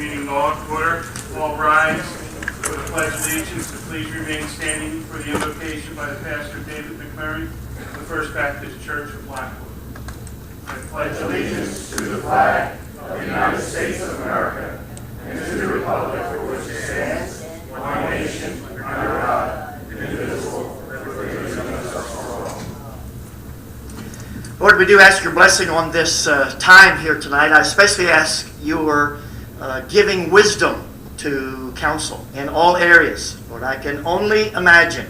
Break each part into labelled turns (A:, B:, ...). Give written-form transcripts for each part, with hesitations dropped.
A: meeting to order. All rise for the Pledge of Allegiance, and please remain standing for the invocation by the pastor David McMurray, the First Baptist Church of Blackwood. I pledge allegiance to the flag of the United States of America and to the republic for which it stands, one nation, under God, indivisible, with liberty and justice for all.
B: Lord, we do ask your blessing on this time here tonight. I especially ask your giving wisdom to counsel in all areas. Lord, I can only imagine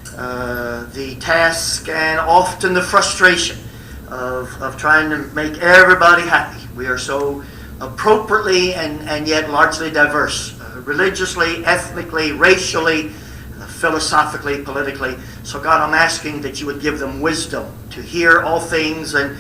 B: the task and often the frustration of trying to make everybody happy. We are so appropriately and yet largely diverse, religiously, ethnically, racially, philosophically, politically. So God, I'm asking that you would give them wisdom to hear all things and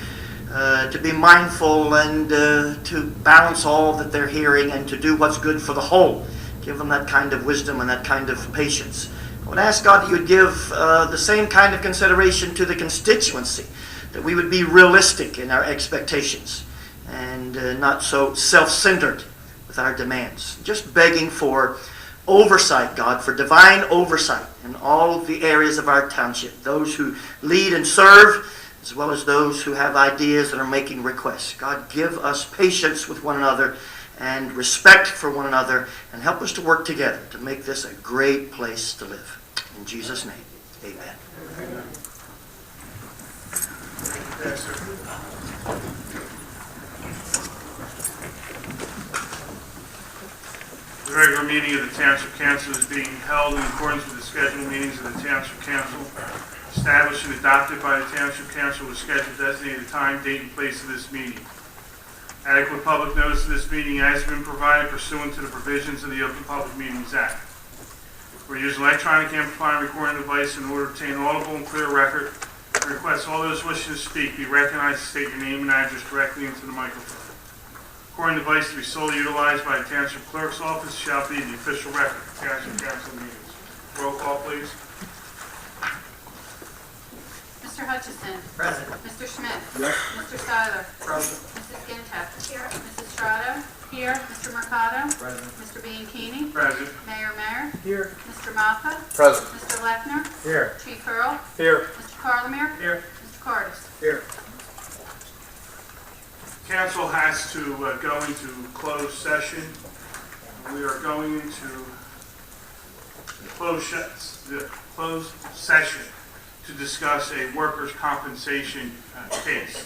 B: to be mindful and to balance all that they're hearing and to do what's good for the whole. Give them that kind of wisdom and that kind of patience. I would ask God that you would give the same kind of consideration to the constituency, that we would be realistic in our expectations and not so self-centered with our demands. Just begging for oversight, God, for divine oversight in all the areas of our township, those who lead and serve, as well as those who have ideas and are making requests. God, give us patience with one another and respect for one another, and help us to work together to make this a great place to live. In Jesus' name, amen.
A: Amen. The regular meeting of the Township Council is being held in accordance with the scheduled meetings of the Township Council, established and adopted by the Township Council with schedule designated time, date, and place of this meeting. Adequate public notice of this meeting has been provided pursuant to the provisions of the Open Public Meetings Act. We use electronic amplifying recording device in order to obtain audible and clear record. We request all those wishing to speak be recognized and state your name and address directly into the microphone. Recording device to be solely utilized by the Township Clerk's Office shall be the official record of Township Council meetings. Roll call, please.
C: Mr. Hutchison.
B: Present.
C: Mr. Schmidt.
B: Yes.
C: Mr. Seiler.
B: Present.
C: Mrs. Gintek. Here. Mrs. Strato. Here. Mr. Mercado.
B: Present.
C: Mr. Bianchini.
A: Present.
C: Mayor Mayer.
B: Here.
C: Mr. Mappa.
B: Present.
C: Mr. Lechner.
B: Here.
C: Chief Earl.
B: Here.
C: Mr. Carlemere.
B: Here.
C: Mr. Cardis.
B: Here.
A: Council has to go into closed session. We are going into the closed session to discuss a workers' compensation case.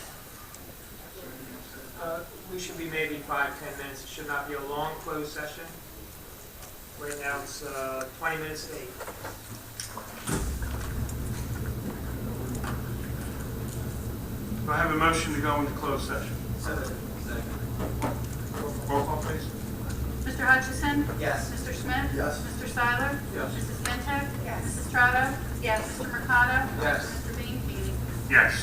D: We should be maybe 5-10 minutes. It should not be a long closed session. Right now it's 20 minutes to 8.
A: Do I have a motion to go into closed session? Roll call, please.
C: Mr. Hutchison.
B: Yes.
C: Mr. Schmidt.
B: Yes.
C: Mr. Seiler.
D: Yes.
C: Mrs. Gintek. Yes. Mrs. Strato. Yes. Mr. Mercado.
D: Yes.
C: Mr. Bianchini.
A: Yes.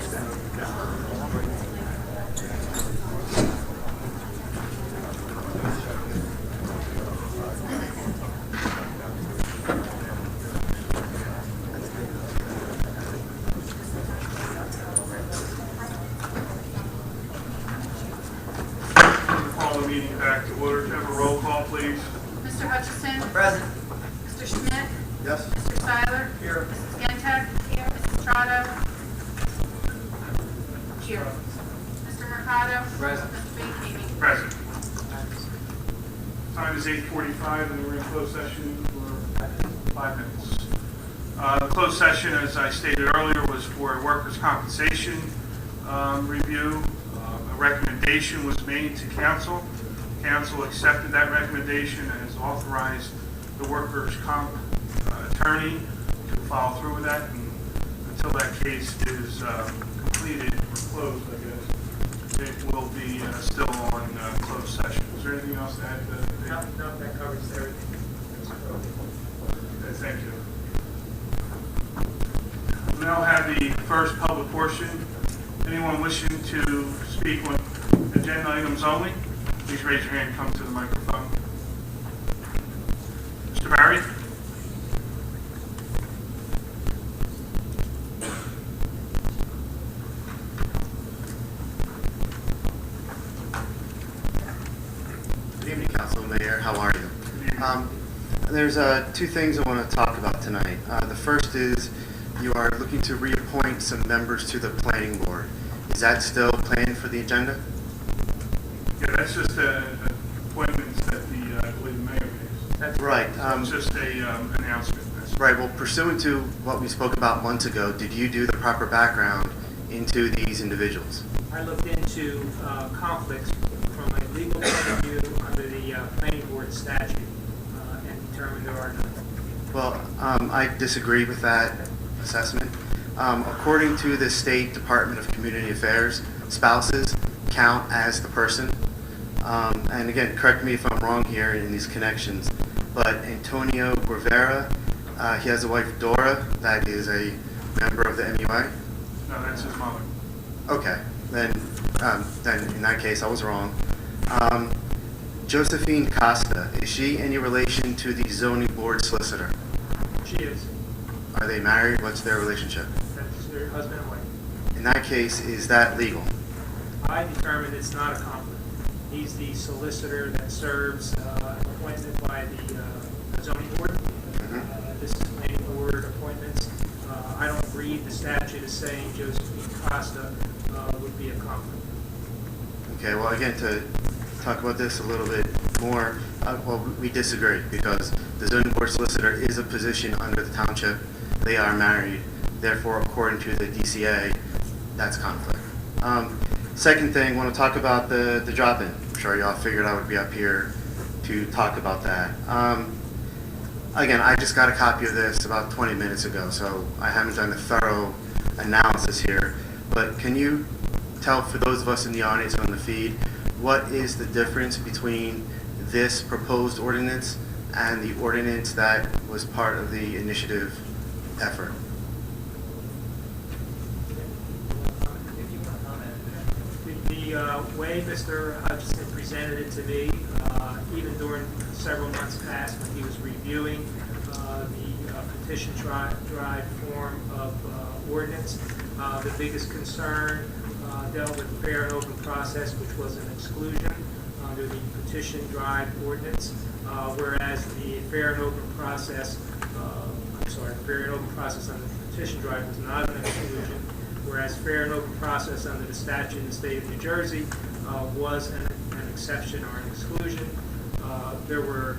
A: Call the meeting back to order. Can I have a roll call, please?
C: Mr. Hutchison?
B: Present.
C: Mr. Schmidt?
B: Yes.
C: Mr. Seiler?
B: Here.
C: Mrs. Gentek? Here. Mrs. Strato? Here. Mr. Mercado?
B: Present.
C: Mr. Vacating?
A: Present. Time is 8:45 and we're in closed session for 5 minutes. Closed session, as I stated earlier, was for workers' compensation review. A recommendation was made to council. Council accepted that recommendation and has authorized the workers' comp attorney to follow through with that. And until that case is completed or closed, I guess, it will be still on closed session. Is there anything else to add?
D: No, that covers everything.
A: Thank you. We'll now have the first public portion. Anyone wishing to speak on agenda items only, please raise your hand and come to the microphone. Mr. Barry?
E: Good evening, Council Mayor. How are you? There's two things I want to talk about tonight. The first is you are looking to reappoint some members to the planning board. Is that still planned for the agenda?
A: Yeah, that's just appointments that I believe the mayor makes.
D: That's
E: Right.
A: It's just a announcement. That's
E: Right. Well, pursuant to what we spoke about months ago, did you do the proper background into these individuals?
D: I looked into conflicts from a legal point of view under the planning board statute and determined there are none.
E: Well, I disagree with that assessment. According to the State Department of Community Affairs, spouses count as the person. And again, correct me if I'm wrong here in these connections, but Antonio Guevara, he has a wife, Dora, that is a member of the MUA.
A: No, that's his mother.
E: Okay, then in that case, I was wrong. Josephine Costa, is she any relation to the zoning board solicitor?
D: She is.
E: Are they married? What's their relationship?
D: That's her husband and wife.
E: In that case, is that legal?
D: I determined it's not a conflict. He's the solicitor that serves appointment by the zoning board. This is planning board appointments. I don't read the statute as saying Josephine Costa would be a conflict.
E: Okay, well, again, to talk about this a little bit more, well, we disagree because the zoning board solicitor is a position under the township. They are married. Therefore, according to the DCA, that's conflict. Second thing, I want to talk about the drop-in. I'm sure y'all figured I would be up here to talk about that. Again, I just got a copy of this about 20 minutes ago, so I haven't done a thorough analysis here. But can you tell, for those of us in the audience on the feed, what is the difference between this proposed ordinance and the ordinance that was part of the initiative effort?
D: The way Mr. Hutchison presented it to me, even during several months past when he was reviewing the petition drive form of ordinance, the biggest concern dealt with fair and open process, which was an exclusion under the petition drive ordinance, whereas the fair and open process, fair and open process under the petition drive was not an exclusion, whereas fair and open process under the statute in the state of New Jersey was an exception or an exclusion. There were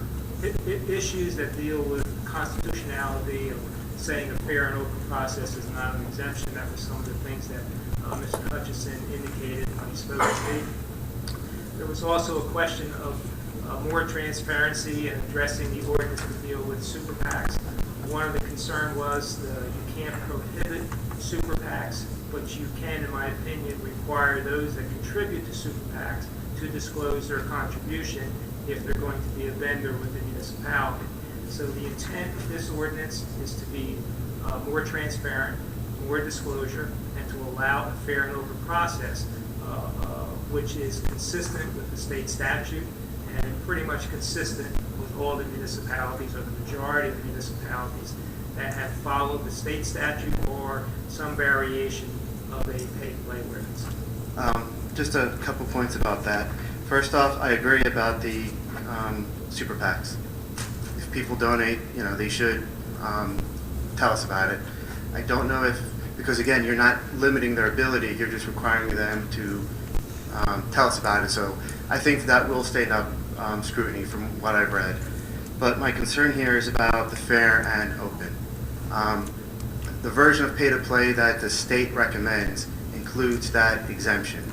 D: issues that deal with constitutionality of saying a fair and open process is not an exemption. That was some of the things that Mr. Hutchison indicated when he spoke to me. There was also a question of more transparency and addressing the ordinance to deal with super PACs. One of the concern was you can't prohibit super PACs, but you can, in my opinion, require those that contribute to super PACs to disclose their contribution if they're going to be a vendor with the municipality. So the intent of this ordinance is to be more transparent, more disclosure and to allow a fair and open process, which is consistent with the state statute and pretty much consistent with all the municipalities, or the majority of the municipalities that have followed the state statute or some variation of a pay-to-play ordinance.
E: Just a couple points about that. First off, I agree about the super PACs. If people donate, they should tell us about it. I don't know if, because again, you're not limiting their ability, you're just requiring them to tell us about it. So I think that will stand up scrutiny from what I've read. But my concern here is about the fair and open. The version of pay-to-play that the state recommends includes that exemption.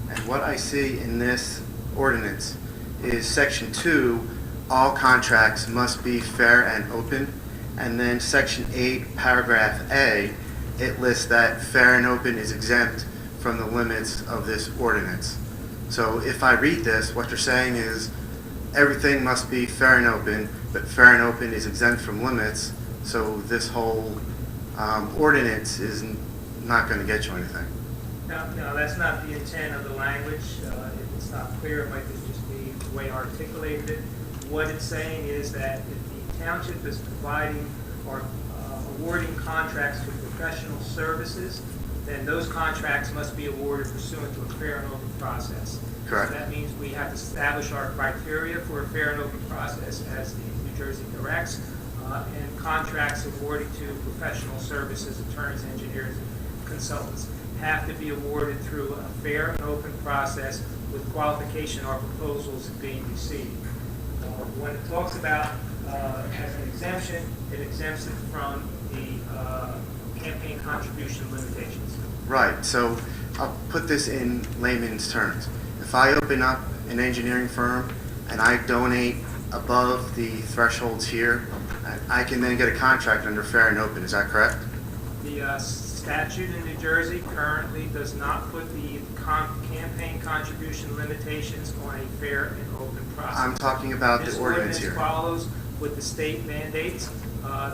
E: And what I see in this ordinance is Section 2, all contracts must be fair and open. And then Section 8, Paragraph A, it lists that fair and open is exempt from the limits of this ordinance. So if I read this, what you're saying is everything must be fair and open, but fair and open is exempt from limits, so this whole ordinance is not going to get you anything.
D: No, that's not the intent of the language. If it's not clear, it might just be the way I articulated it. What it's saying is that if the township is providing or awarding contracts for professional services, then those contracts must be awarded pursuant to a fair and open process.
E: Correct.
D: So that means we have to establish our criteria for a fair and open process as the New Jersey directs, and contracts awarded to professional services, attorneys, engineers, and consultants have to be awarded through a fair and open process with qualification or proposals being received. When it talks about as an exemption, it exempts it from the campaign contribution limitations.
E: Right, so I'll put this in layman's terms. If I open up an engineering firm and I donate above the thresholds here, I can then get a contract under fair and open, is that correct?
D: The statute in New Jersey currently does not put the campaign contribution limitations on a fair and open process.
E: I'm talking about the ordinance here.
D: This ordinance follows with the state mandates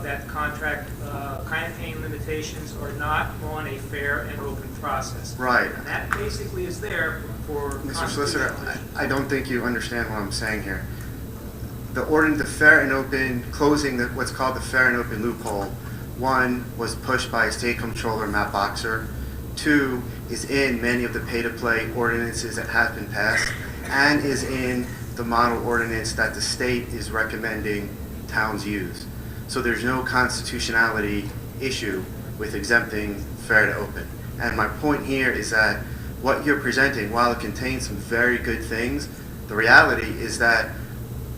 D: that campaign limitations are not on a fair and open process.
E: Right.
D: And that basically is there for
E: Mr. Solicitor,
D: constitutional issues.
E: I don't think you understand what I'm saying here. The ordinance, the fair and open, closing what's called the fair and open loophole, one was pushed by State Comptroller Matt Boxer. Two is in many of the pay-to-play ordinances that have been passed, and is in the model ordinance that the state is recommending towns use. So there's no constitutionality issue with exempting fair to open. And my point here is that what you're presenting, while it contains some very good things, the reality is that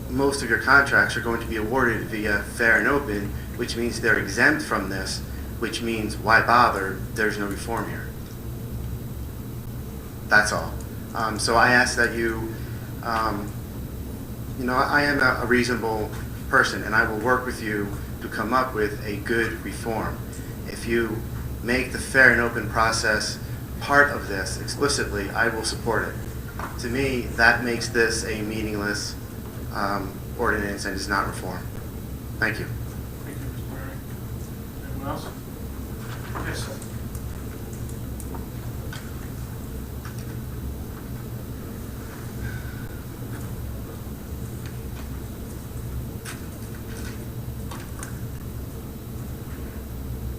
E: most of your contracts are going to be awarded via fair and open, which means they're exempt from this, which means why bother? There's no reform here. That's all. So I ask that you, I am a reasonable person, and I will work with you to come up with a good reform. If you make the fair and open process part of this explicitly, I will support it. To me, that makes this a meaningless ordinance and is not reform. Thank you.
A: Thank you, Mr. Waring. Anyone else? Yes.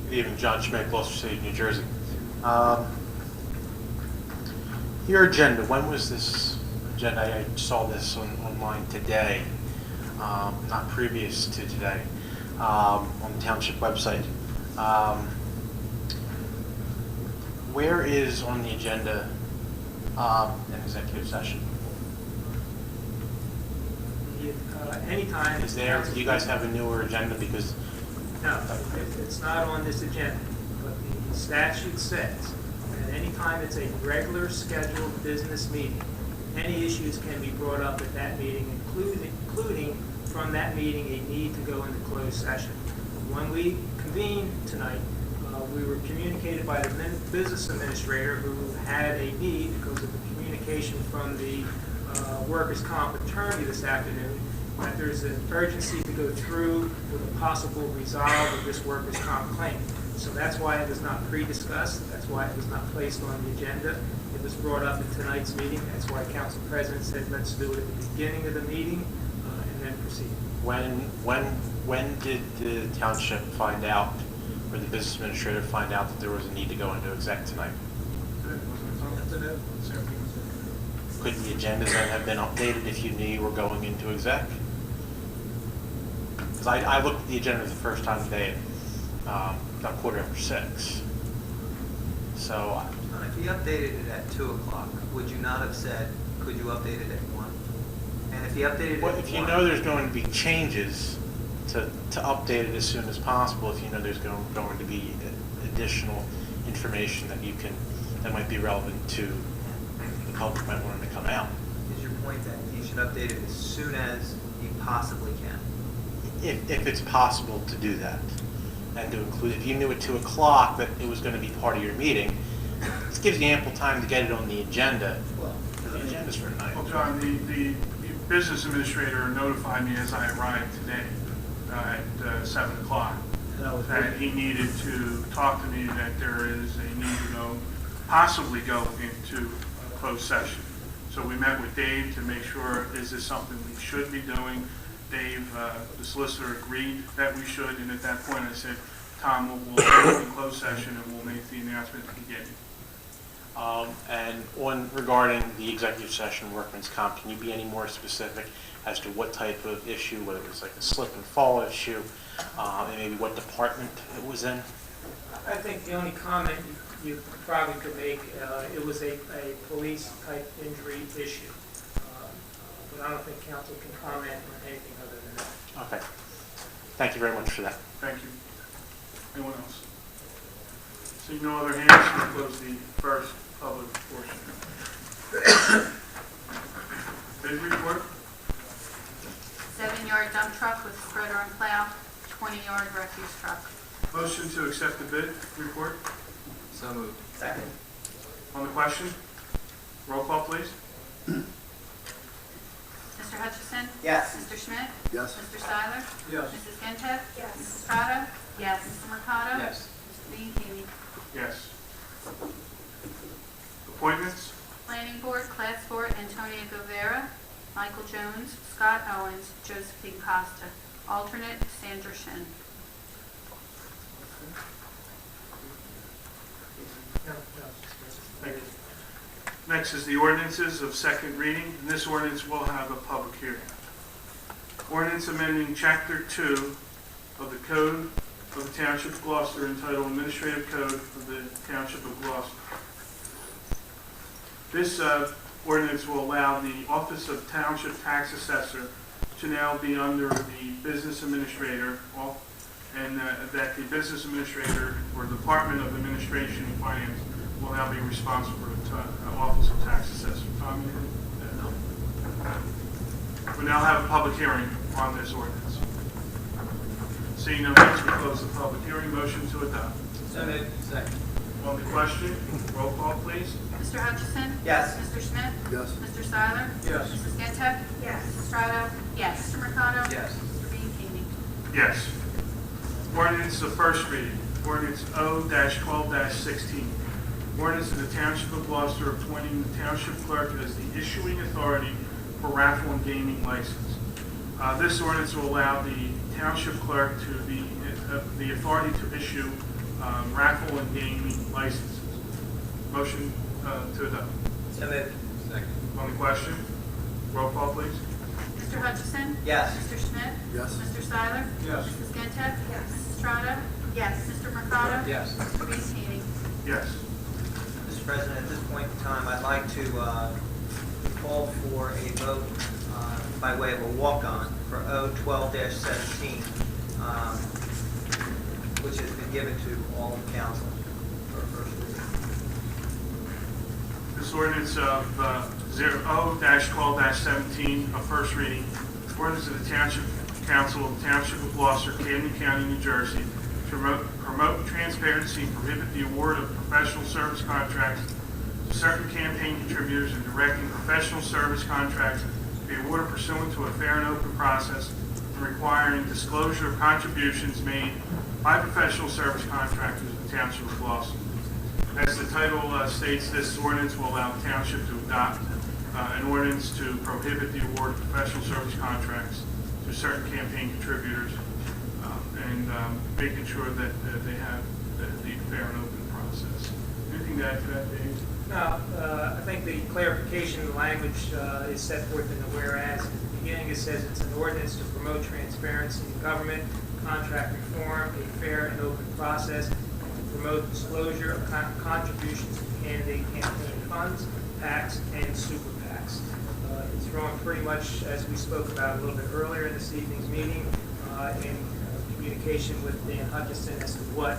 F: Good evening, John Schmidt, Gloucester City, New Jersey. Your agenda, when was this agenda? I saw this online today, not previous to today, on the Township website. Where is on the agenda an executive session?
D: Anytime.
F: Is there, do you guys have a newer agenda? Because
D: No, it's not on this agenda, but the statute says that anytime it's a regular scheduled business meeting, any issues can be brought up at that meeting, including from that meeting a need to go into closed session. When we convened tonight, we were communicated by the business administrator who had a need because of the communication from the workers' comp attorney this afternoon, that there's an urgency to go through with a possible resolve of this workers' comp claim. So that's why it was not pre-discussed, that's why it was not placed on the agenda. It was brought up in tonight's meeting, that's why Council President said, let's do it at the beginning of the meeting, and then proceed.
F: When did the township find out, or the business administrator find out that there was a need to go into exec tonight? Could the agenda then have been updated if you knew you were going into exec? Because I looked at the agenda the first time today at about 6:15. So,
G: If you updated it at 2 o'clock, would you not have said, could you update it at 1? And if you updated it
F: well,
G: at
F: if you
G: 1,
F: know there's going to be changes, to update it as soon as possible, if you know there's going to be additional information that might be relevant to the public might want to come out.
G: is your point that you should update it as soon as you possibly can?
F: If it's possible to do that, and to include, if you knew at 2 o'clock that it was going to be part of your meeting, this gives you ample time to get it on the agenda.
G: Well,
F: The agenda's for tonight.
A: Well, John, the business administrator notified me as I arrived today at 7 o'clock that he needed to talk to me that there is a need to possibly go into a closed session. So we met with Dave to make sure, is this something we should be doing? Dave, the solicitor, agreed that we should, and at that point I said, Tom, we'll go in closed session and we'll make the announcement at the beginning.
F: And regarding the executive session workman's comp, can you be any more specific as to what type of issue, whether it was like a slip and fall issue, and maybe what department it was in?
D: I think the only comment you probably could make, it was a police type injury issue. But I don't think council can comment on anything other than that.
F: Okay. Thank you very much for that.
A: Thank you. Anyone else? Seeing no other hands, we'll close the first public portion. Bid report?
C: 7-yard dump truck with spreader and plow, 20-yard refuse truck.
A: Motion to accept the bid report.
G: So moved. Second.
A: On the question? Roll call, please.
C: Mr. Hutchison?
G: Yes.
C: Mr. Schmidt?
E: Yes.
C: Mr. Seiler?
A: Yes.
C: Mrs. Gintev?
H: Yes.
C: Mrs. Estrada? Yes. Mr. Mercado?
G: Yes.
C: Mr. Bianchini?
A: Yes. Appointments?
C: Planning Board, Class 4, Antonia Guevara, Michael Jones, Scott Owens, Josephine Costa. Alternate, Sandra Shin.
A: Thank you. Next is the ordinances of second reading, and this ordinance will have a public hearing. Ordinance amending Chapter 2 of the Code of the Township of Gloucester entitled Administrative Code of the Township of Gloucester. This ordinance will allow the Office of Township Tax Assessor to now be under the Business Administrator, and that the Business Administrator or Department of Administration and Finance will now be responsible for the Office of Tax Assessor. Tom, anything? We now have a public hearing on this ordinance. Seeing no hands, we close the public hearing. Motion to adopt.
G: So moved. Second.
A: On the question, roll call, please.
C: Mr. Hutchison?
G: Yes.
C: Mr. Schmidt?
E: Yes.
C: Mr. Seiler?
A: Yes.
C: Mrs. Gintev?
H: Yes.
C: Mrs. Estrada? Yes. Mr. Mercado?
G: Yes.
C: Mr. Bianchini?
A: Yes. Ordinance of first reading. Ordinance O-12-16. Ordinance of the Township of Gloucester appointing the Township Clerk as the issuing authority for raffle and gaming license. This ordinance will allow the Township Clerk to be the authority to issue raffle and gaming licenses. Motion to adopt.
G: So moved. Second.
A: On the question, roll call, please.
C: Mr. Hutchison?
G: Yes.
C: Mr. Schmidt?
E: Yes.
C: Mr. Seiler?
A: Yes.
C: Mrs. Gintev?
H: Yes.
C: Mrs. Estrada? Yes. Mr. Mercado?
G: Yes.
C: Mr. Bianchini?
A: Yes.
G: Mr. President, at this point in time, I'd like to call for a vote by way of a walk-on for O-12-17, which has been given to all of the council for first reading.
A: This ordinance of O-12-17, a first reading, ordinance of the Township Council of the Township of Gloucester, Camden County, New Jersey, to promote transparency and prohibit the award of professional service contracts to certain campaign contributors and directing professional service contracts to be awarded pursuant to a fair and open process and requiring disclosure of contributions made by professional service contractors of the Township of Gloucester. As the title states, this ordinance will allow the Township to adopt an ordinance to prohibit the award of professional service contracts to certain campaign contributors and making sure that they have the fair and open process. Anything to add to that, Dave?
D: No, I think the clarification of the language is set forth in the whereas. At the beginning, it says it's an ordinance to promote transparency in government, contract reform, a fair and open process, and to promote disclosure of contributions to candidate campaign funds, PACs, and super PACs. It's drawn pretty much, as we spoke about a little bit earlier in this evening's meeting, in communication with Dan Hutchison as to what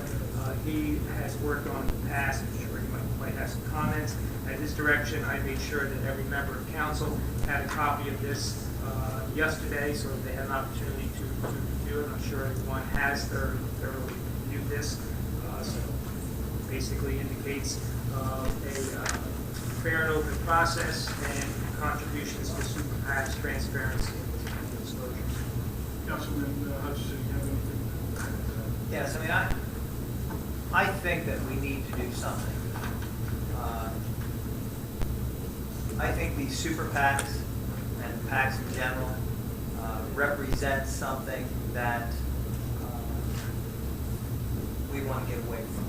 D: he has worked on in the past. I'm sure he might have some comments. At his direction, I made sure that every member of council had a copy of this yesterday, so that they had an opportunity to review it. I'm sure everyone has thoroughly reviewed this. So basically indicates a fair and open process and contributions to super PACs, transparency, and disclosure.
A: Councilman Hutchison, you have anything?
G: Yes, I mean, I think that we need to do something. I think these super PACs and PACs in general represent something that we want to get away from.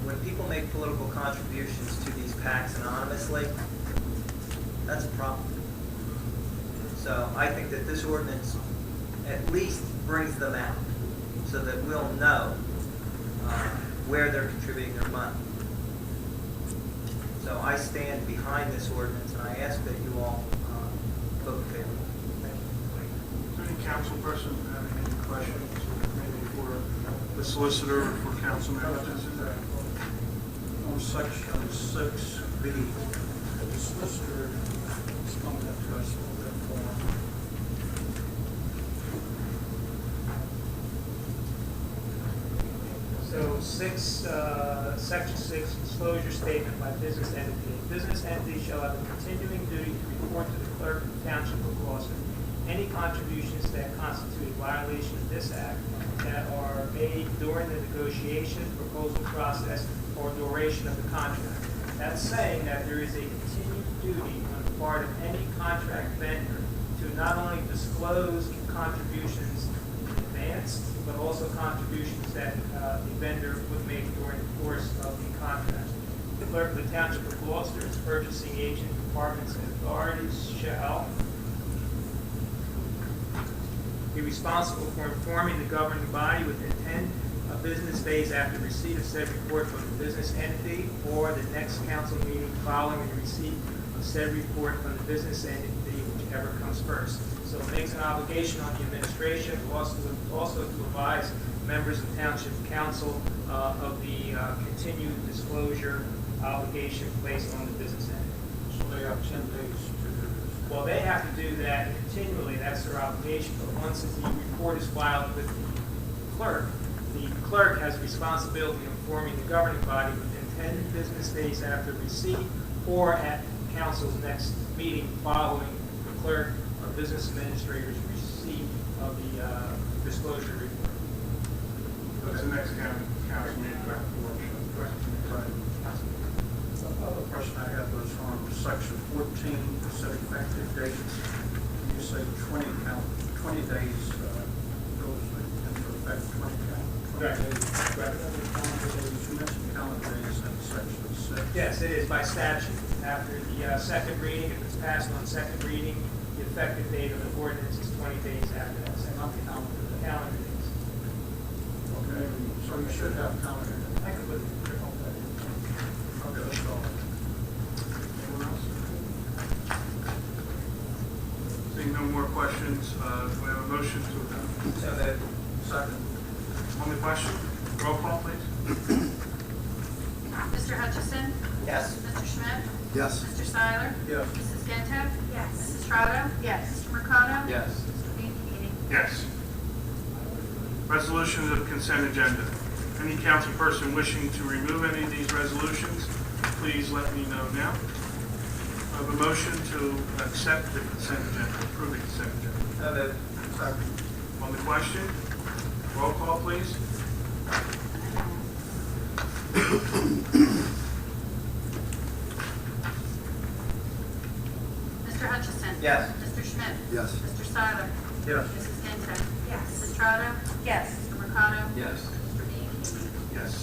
G: When people make political contributions to these PACs anonymously, that's a problem. So I think that this ordinance at least brings them out so that we'll know where they're contributing their money. So I stand behind this ordinance, and I ask that you all vote in favor. Thank you.
A: Is there any council person have any questions, maybe for the solicitor or for Councilman Hutchison?
H: On section 6B, the solicitor is coming up to us with that form.
D: So section 6, disclosure statement by business entity. A business entity shall have a continuing duty to report to the clerk of the Township of Gloucester any contributions that constitute a violation of this act that are made during the negotiation, proposal process, or duration of the contract. That's saying that there is a continued duty on the part of any contract vendor to not only disclose contributions in advance, but also contributions that the vendor would make during the course of the contract. The clerk of the Township of Gloucester, its purchasing agent, departments, and authorities shall be responsible for informing the governing body within 10 business days after receipt of said report from the business entity or the next council meeting following the receipt of said report from the business entity, whichever comes first. So it makes an obligation on the administration also to advise members of Township Council of the continued disclosure obligation placed on the business entity.
H: So they have 10 days to do this.
D: Well, they have to do that continually. That's their obligation. But once the report is filed with the clerk has responsibility of informing the governing body within 10 business days after receipt or at council's next meeting following the clerk or business administrator's receipt of the disclosure report.
A: That's the next council meeting.
H: Right. The other question I had was on section 14, the set effective date. You say 20 days goes into effect, 20
D: Right.
H: days. Calendar days. You mentioned calendar days in section 6.
D: Yes, it is by statute. After the second reading, if it's passed on second reading, the effective date of the ordinance is 20 days after that second.
H: Not the calendar days.
D: Calendar days.
H: Okay, so you should have calendar days.
D: I could put it.
H: Okay, that's all.
A: Anyone else? Seeing no more questions, we have a motion to adopt.
G: So that
H: Second.
A: On the question, roll call, please.
C: Mr. Hutchison?
G: yes.
C: Mr. Schmidt?
H: Yes.
C: Mr. Seiler?
H: Yes.
C: Mrs. Gento?
I: Yes.
C: Mrs. Estrada?
I: Yes.
C: Mr. Mercado?
G: Yes.
C: Mr. Bianchini?
A: Yes. Resolutions of consent agenda. Any council person wishing to remove any of these resolutions, please let me know now. I have a motion to accept the consent agenda, approve the consent agenda.
G: So moved.
A: On the question, Roll call, please.
C: Mr. Hutchison?
G: Yes.
C: Mr. Schmidt?
H: Yes.
C: Mr. Seiler?
H: Yes.
C: Mrs. Ginta?
I: Yes.
C: Mrs. Estrada?
I: Yes.
C: Mr. Mercado?
H: Yes.
C: Mr. Ianchi?
A: Yes.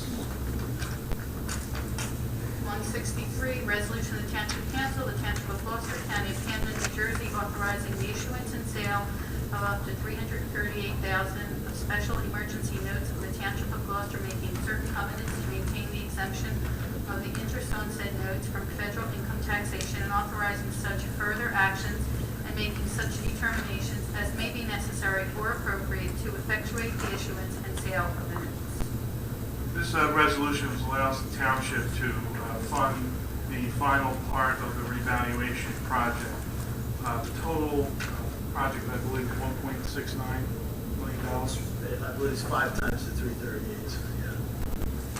C: 163, resolution of the Township Council, the Township of Gloucester, County of Camden, New Jersey, authorizing the issuance and sale of up to $338,000 of special emergency notes of the Township of Gloucester, making certain covenants to maintain the exemption of the interest on said notes from federal income taxation, and authorizing such further actions and making such determinations as may be necessary or appropriate to effectuate the issuance and sale of the notes.
A: This resolution allows the township to fund the final part of the revaluation project. The total project, I believe, is $1.69 million.
J: I believe it's 5 times the 338, so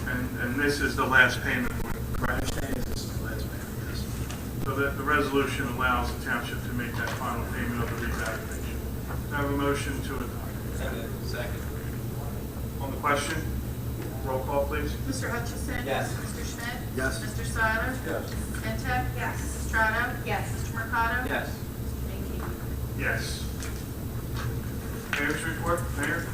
J: yeah.
A: And this is the last payment,
J: My
A: correct?
J: understanding is this is the last payment, yes.
A: So that the resolution allows the township to make that final payment of the revaluation. Do I have a motion to adopt?
G: Second.
A: On the question, roll call, please.
C: Mr. Hutchison?
G: Yes.
C: Mr. Schmidt?
J: Yes.
C: Mr. Seiler?
H: Yes.
C: Mrs. Ginta?
I: Yes.
C: Mrs. Estrada?
I: Yes.
C: Mr. Mercado?
G: Yes.
C: Thank you.
A: Yes. Mayor's report, Mayor?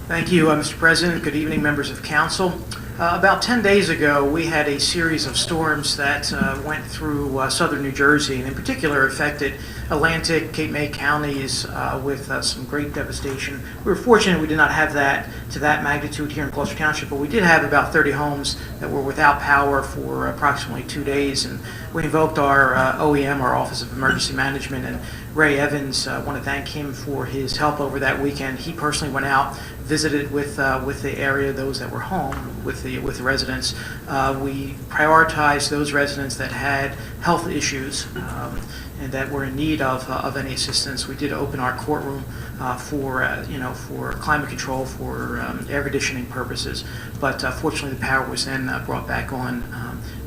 K: Thank you, Mr. President. Good evening, members of council. About 10 days ago, we had a series of storms that went through southern New Jersey, and in particular affected Atlantic, Cape May counties with some great devastation. We were fortunate we did not have that to that magnitude here in Gloucester Township, but we did have about 30 homes that were without power for approximately 2 days, and we invoked our OEM, our Office of Emergency Management, and Ray Evans. I want to thank him for his help over that weekend. He personally went out, visited with the area, those that were home, with the residents. We prioritized those residents that had health issues and that were in need of any assistance. We did open our courtroom for climate control, for air conditioning purposes, but fortunately the power was then brought back on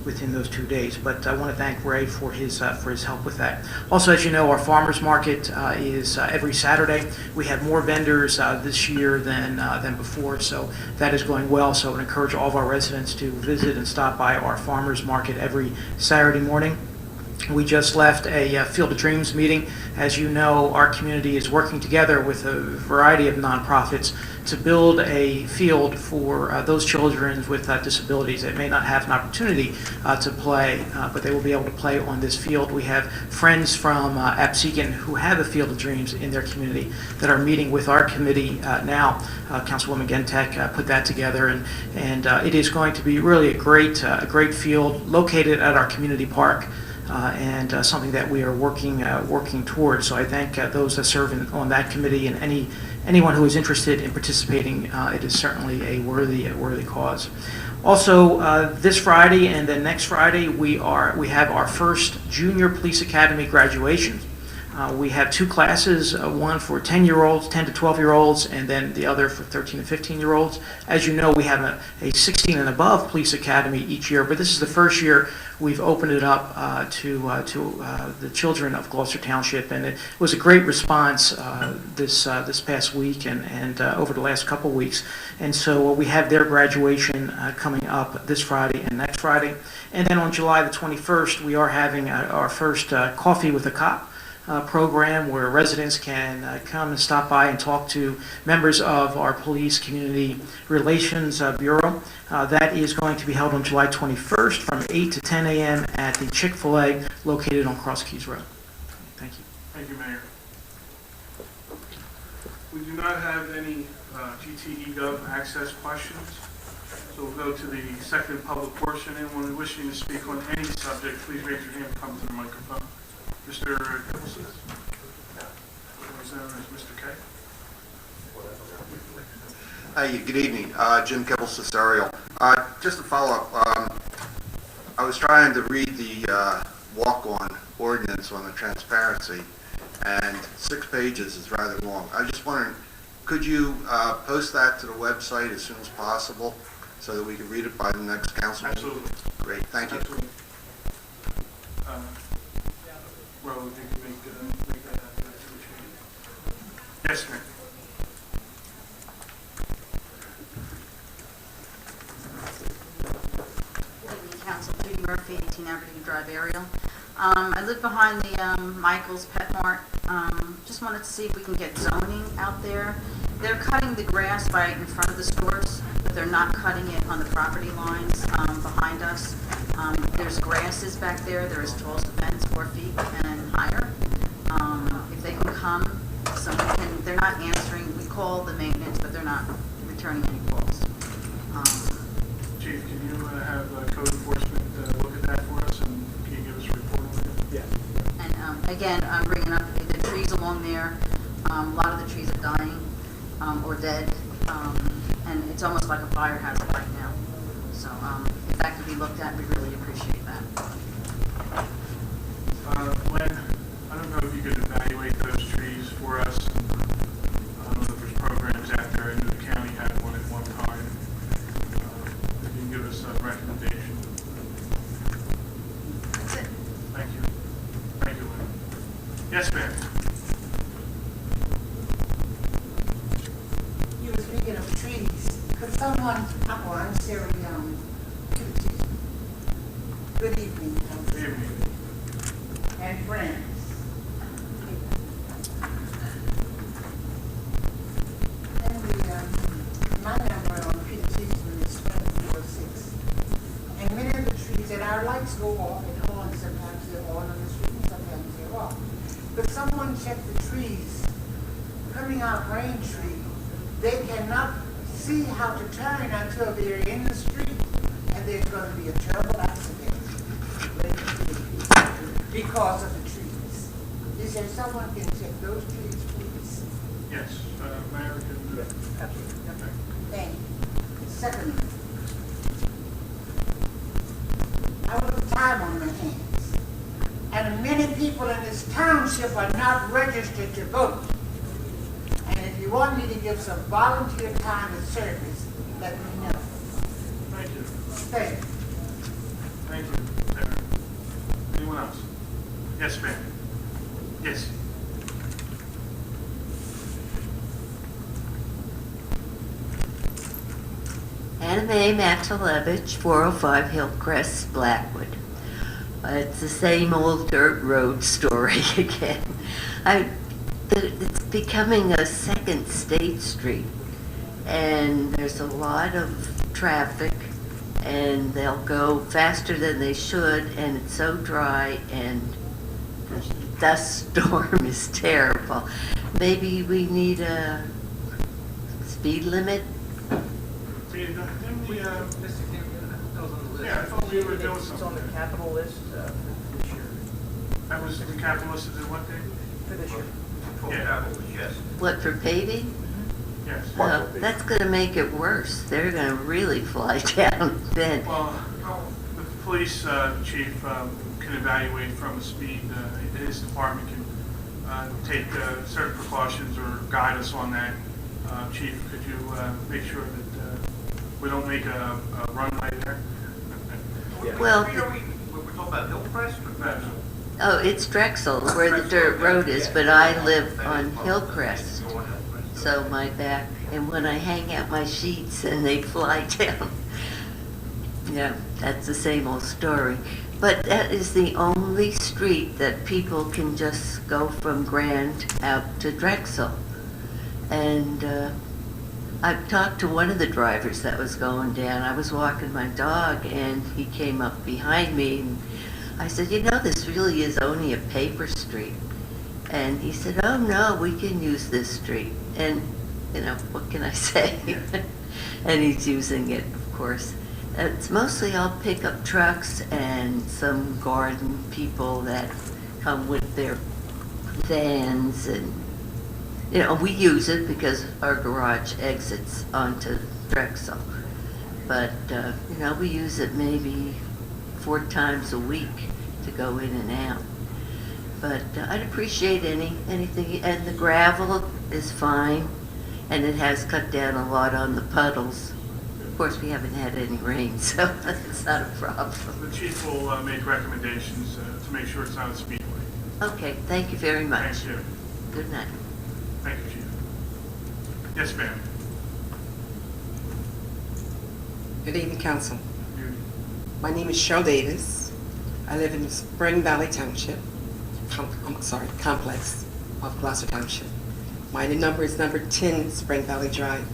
K: within those 2 days. But I want to thank Ray for his help with that. Also, as you know, our farmers market is every Saturday. We have more vendors this year than before, so that is going well. So I would encourage all of our residents to visit and stop by our farmers market every Saturday morning. We just left a Field of Dreams meeting. As you know, our community is working together with a variety of nonprofits to build a field for those children with disabilities that may not have an opportunity to play, but they will be able to play on this field. We have friends from Absecon who have a Field of Dreams in their community that are meeting with our committee now. Councilwoman Gentek put that together, and it is going to be really a great field located at our community park. And something that we are working towards. So I thank those that serve on that committee, and anyone who is interested in participating. It is certainly a worthy cause. Also, this Friday and then next Friday, we have our first Junior Police Academy graduation. We have 2 classes, one for 10-year-olds, 10 to 12-year-olds, and then the other for 13 to 15-year-olds. As you know, we have a 16 and above police academy each year, but this is the first year we've opened it up to the children of Gloucester Township, and it was a great response this past week and over the last couple weeks. And so we have their graduation coming up this Friday and next Friday. And then on July the 21st, we are having our first Coffee with a Cop program where residents can come and stop by and talk to members of our Police Community Relations Bureau. That is going to be held on July 21st from 8 to 10 a.m. at the Chick-fil-A located on Cross Keys Road. Thank you.
A: Thank you, Mayor. We do not have any GTE Gov access questions, so we'll go to the second public portion. Anyone wishing to speak on any subject, please raise your hand and come to the microphone. Mr. Kippelson? Mr. K?
L: Hi, good evening. Jim Kippelson, Ariel. Just to follow up, I was trying to read the walk-on ordinance on the transparency, and 6 pages is rather long. I was just wondering, could you post that to the website as soon as possible so that we can read it by the next council meeting?
A: Absolutely.
L: Great, thank you.
A: Absolutely. well, you can make that happen. That's what you need. Yes, ma'am.
I: Good evening, Council. Judy Murphy, 18 Aberdeen Drive, Ariel. I live behind the Michael's Pet Mart. Just wanted to see if we can get zoning out there. They're cutting the grass right in front of the stores, but they're not cutting it on the property lines behind us. There's grasses back there. They're as tall as the fence, 4 feet and higher. If they can come, so we can, they're not answering. We call the maintenance, but they're not returning any calls.
A: Chief, can you have code enforcement look at that for us, and can you give us a report on it?
D: Yeah.
I: And again, I'm bringing up the trees along there. A lot of the trees are dying or dead, and it's almost like a fire hazard right now. So if that could be looked at, we really appreciate that.
A: Len, I don't know if you could evaluate those trees for us. I don't know if there's programs out there. I knew the county had one at one time. If you can give us a recommendation.
I: That's it.
A: Thank you. Thank you, Len. Yes, ma'am.
M: You were speaking of trees. Could someone, I'm Sarah Young. Good evening,
A: Good evening.
M: and friends. And my number on Peter Cheeseman is 706. And many of the trees, and our lights go off at home, sometimes they're on the street, and sometimes they're off. But someone check the trees coming out Braintree. They cannot see how to turn until they're in the street, and there's going to be a terrible accident because of the trees. Is there someone can check those trees, please?
A: Yes, Mayor, can
D: Absolutely.
A: okay.
M: Thank you. Secondly, I have time on my hands, and many people in this township are not registered to vote. And if you want me to give some volunteer time and service, let me know.
A: Thank you.
M: Thank you.
A: Thank you, Sarah. Anyone else? Yes, ma'am. Yes.
N: Anna Mae Matalevich, 405 Hillcrest, Blackwood. It's the same old dirt road story again. It's becoming a second State Street, and there's a lot of traffic, and they'll go faster than they should, and it's so dry, and the dust storm is terrible. Maybe we need a speed limit.
A: See, didn't we,
G: Mr. King, that was on the list.
A: yeah, I thought we were doing
D: It's on
A: something.
D: the capital list for this year.
A: That was the capital list, is it what day?
D: For this year.
A: Yeah.
H: Yes.
N: What, for paving?
A: Yes.
N: Well, that's going to make it worse. They're going to really fly down then.
A: Well, the police chief can evaluate from the speed. His department can take certain precautions or guide us on that. Chief, could you make sure that we don't make a runway there?
N: Well,
H: We're talking about Hillcrest or
A: No.
N: oh, it's Drexel where the dirt road is, but I live on Hillcrest. So my back, and when I hang out my sheets and they fly down, yeah, that's the same old story. But that is the only street that people can just go from Grand out to Drexel. And I've talked to one of the drivers that was going down. I was walking my dog, and he came up behind me, and I said, you know, this really is only a paper street. And he said, oh, no, we can use this street. And, you know, what can I say? And he's using it, of course. It's mostly all pickup trucks and some garden people that come with their vans. And, you know, we use it because our garage exits onto Drexel. But, you know, we use it maybe 4 times a week to go in and out. But I'd appreciate anything, and the gravel is fine, and it has cut down a lot on the puddles. Of course, we haven't had any rain, so it's not a problem.
A: The chief will make recommendations to make sure it's not a speedway.
N: Okay, thank you very much.
A: Thank you.
N: Good night.
A: Thank you, Chief. Yes, ma'am.
O: Good evening, Council.
A: You-
O: My name is Cheryl Davis. I live in Spring Valley Township, complex of Gloucester Township. My number is number 10 Spring Valley Drive.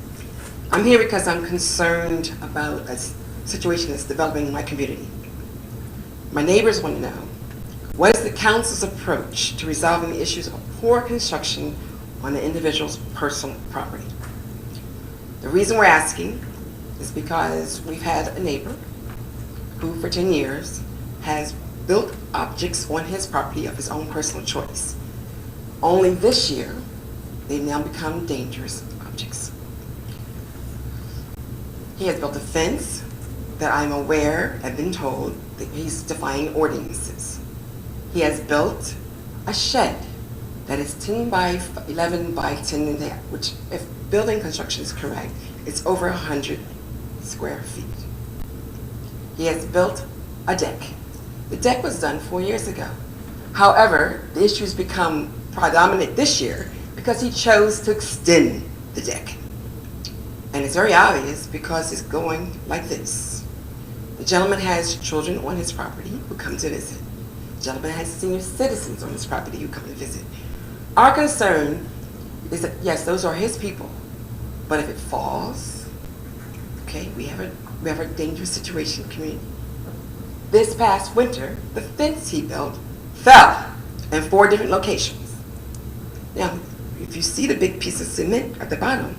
O: I'm here because I'm concerned about a situation that's developing in my community. My neighbors want to know, what is the council's approach to resolving the issues of poor construction on the individual's personal property? The reason we're asking is because we've had a neighbor who for 10 years has built objects on his property of his own personal choice. Only this year, they've now become dangerous objects. He has built a fence that I'm aware, have been told, that he's defying ordinances. He has built a shed that is 10 by 11 by 10 and a half, which if building construction is correct, it's over 100 square feet. He has built a deck. The deck was done 4 years ago. However, the issues become predominant this year because he chose to extend the deck. And it's very obvious because it's going like this. The gentleman has children on his property who come to visit. The gentleman has senior citizens on his property who come to visit. Our concern is that, yes, those are his people, but if it falls, okay, we have a dangerous situation in the community. This past winter, the fence he built fell in 4 different locations. Now, if you see the big piece of cement at the bottom,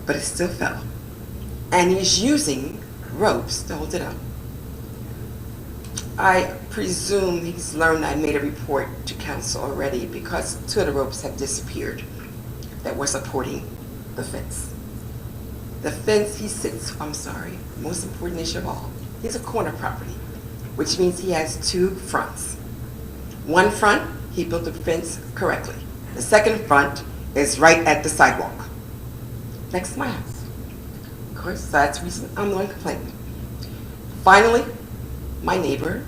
O: but it still fell. And he's using ropes to hold it up. I presume he's learned I made a report to council already because 2 of the ropes have disappeared that were supporting the fence. The fence he sits, most important issue of all, he's a corner property, which means he has 2 fronts. One front, he built the fence correctly. The second front is right at the sidewalk, next to my house. Of course, that's the reason I'm the one complaining. Finally, my neighbor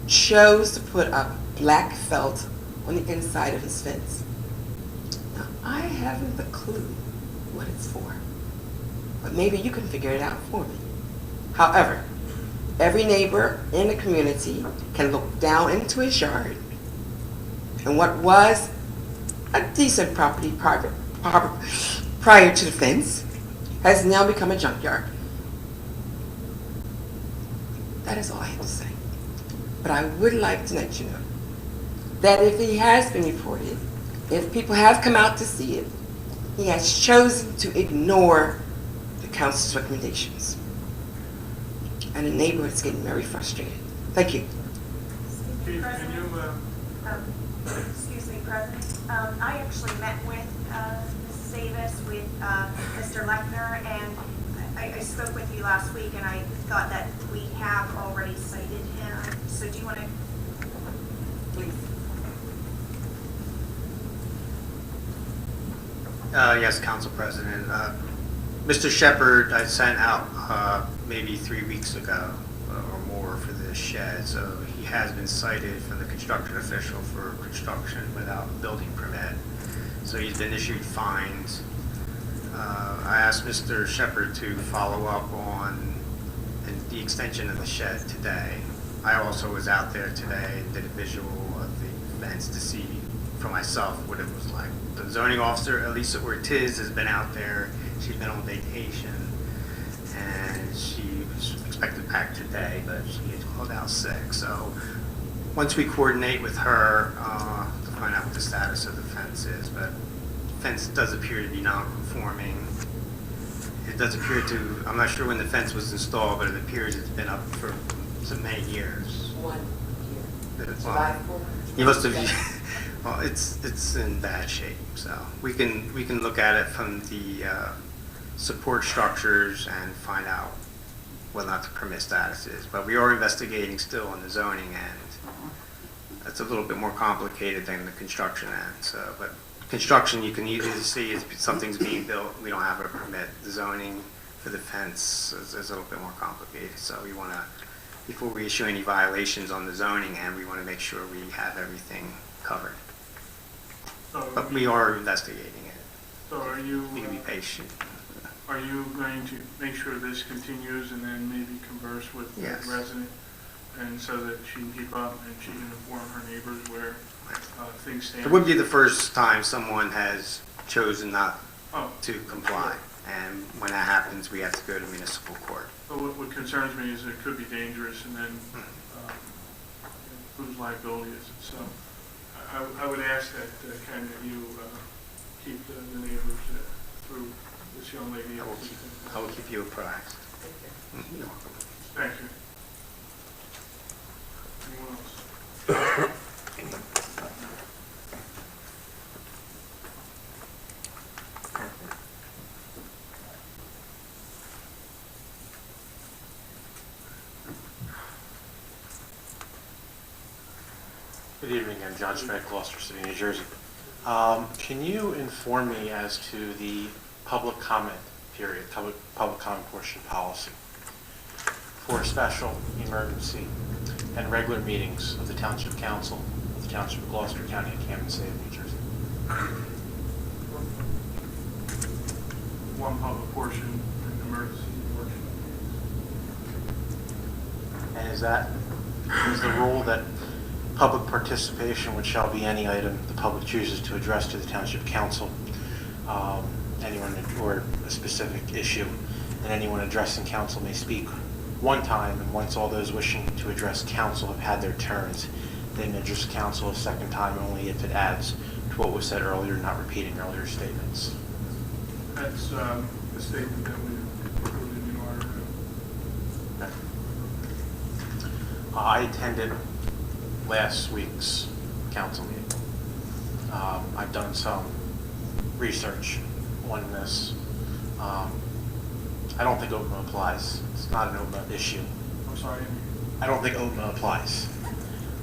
O: chose to put up black felt on the inside of his fence. Now, I haven't a clue what it's for, but maybe you can figure it out for me. However, every neighbor in the community can look down into his yard, and what was a decent property prior to the fence has now become a junkyard. That is all I have to say. But I would like to let you know that if he has been reported, if people have come out to see it, he has chosen to ignore the council's recommendations. And the neighborhood is getting very frustrated. Thank you.
A: Chief, can you,
P: Excuse me, President. I actually met with Mrs. Davis, with Mr. Lechner, and I spoke with you last week, and I thought that we have already cited him. So do you want to, please?
Q: Yes, Council President. Mr. Shepherd, I sent out maybe 3 weeks ago or more for this shed, so he has been cited from the construction official for construction without building permit. So he's been issued fines. I asked Mr. Shepherd to follow up on the extension of the shed today. I also was out there today and did a visual of the fence to see for myself what it was like. The zoning officer, Elisa Ortiz, has been out there. She's been on vacation, and she was expected back today, but she had called out sick. So once we coordinate with her to find out what the status of the fence is, but the fence does appear to be non-conforming. It does appear to, I'm not sure when the fence was installed, but it appears it's been up for so many years. 1 year. Well, you must have. Well, it's in bad shape, so we can look at it from the support structures and find out whether or not the permit status is. But we are investigating still on the zoning end. That's a little bit more complicated than the construction end. So, but construction, you can easily see if something's being built, we don't have a permit. The zoning for the fence is a little bit more complicated. So we want to, before we issue any violations on the zoning end, we want to make sure we have everything covered.
A: So,
Q: But we are investigating it.
A: so are you,
Q: We can be patient.
A: are you going to make sure this continues and then maybe converse with the
Q: Yes.
A: resident? And so that she can keep up and she can inform her neighbors where things stand?
Q: It would be the first time someone has chosen not
A: Oh.
Q: to comply. And when that happens, we have to go to municipal court.
A: But what concerns me is it could be dangerous and then whose liability is it? So I would ask that, Ken, that you keep the neighbors through this young lady.
Q: I will keep you apprised. You're welcome.
A: Thank you. Anyone else?
F: Good evening, I'm John Schmidt, Gloucester City, New Jersey. Can you inform me as to the public comment period, public comment portion policy for special, emergency, and regular meetings of the Township Council of the Township of Gloucester County and Camden State of New Jersey?
A: One public portion and emergency portion.
F: And is the rule that public participation, which shall be any item the public chooses to address to the Township Council, anyone or a specific issue, and anyone addressing council may speak one time, and once all those wishing to address council have had their turns, they may address council a second time only if it adds to what was said earlier, not repeating earlier statements.
A: That's the statement that we included in our.
F: I attended last week's council meeting. I've done some research on this. I don't think OPMA applies. It's not an OPMA issue.
A: I'm sorry.
F: I don't think OPMA applies.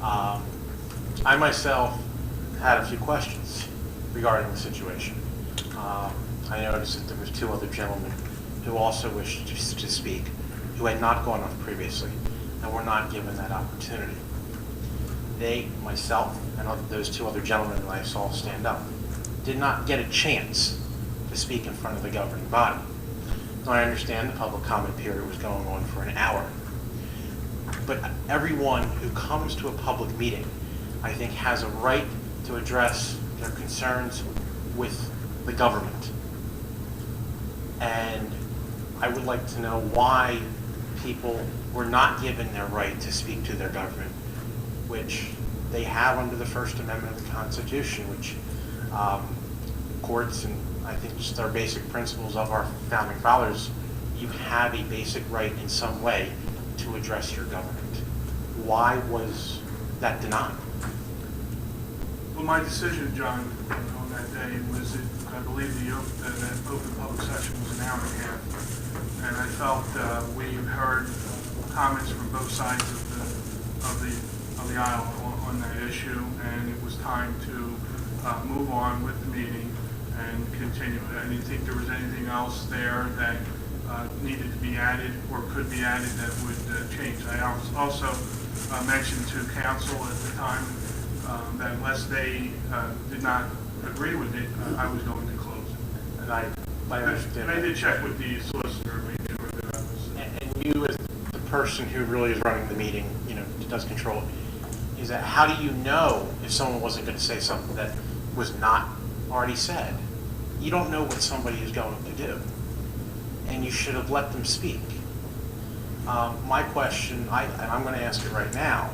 F: I myself had a few questions regarding the situation. I noticed that there was two other gentlemen who also wished to speak, who had not gone off previously, and were not given that opportunity. They, myself, and those two other gentlemen that I saw stand up, did not get a chance to speak in front of the governing body. Now, I understand the public comment period was going on for an hour, but everyone who comes to a public meeting, I think, has a right to address their concerns with the government. And I would like to know why people were not given their right to speak to their government, which they have under the First Amendment of the Constitution, which courts and I think just our basic principles of our founding fathers, you have a basic right in some way to address your government. Why was that denied?
A: Well, my decision, John, on that day was that I believe that open public session was an hour and a half. And I felt we heard comments from both sides of the aisle on that issue, and it was time to move on with the meeting and continue it. I didn't think there was anything else there that needed to be added or could be added that would change. I also mentioned to council at the time that unless they did not agree with it, I was going to close it.
F: And I understand.
A: And I did check with the solicitor, make sure that I was.
F: And you, as the person who really is running the meeting, does control it, is that how do you know if someone wasn't going to say something that was not already said? You don't know what somebody is going to do, and you should have let them speak. My question, and I'm going to ask it right now,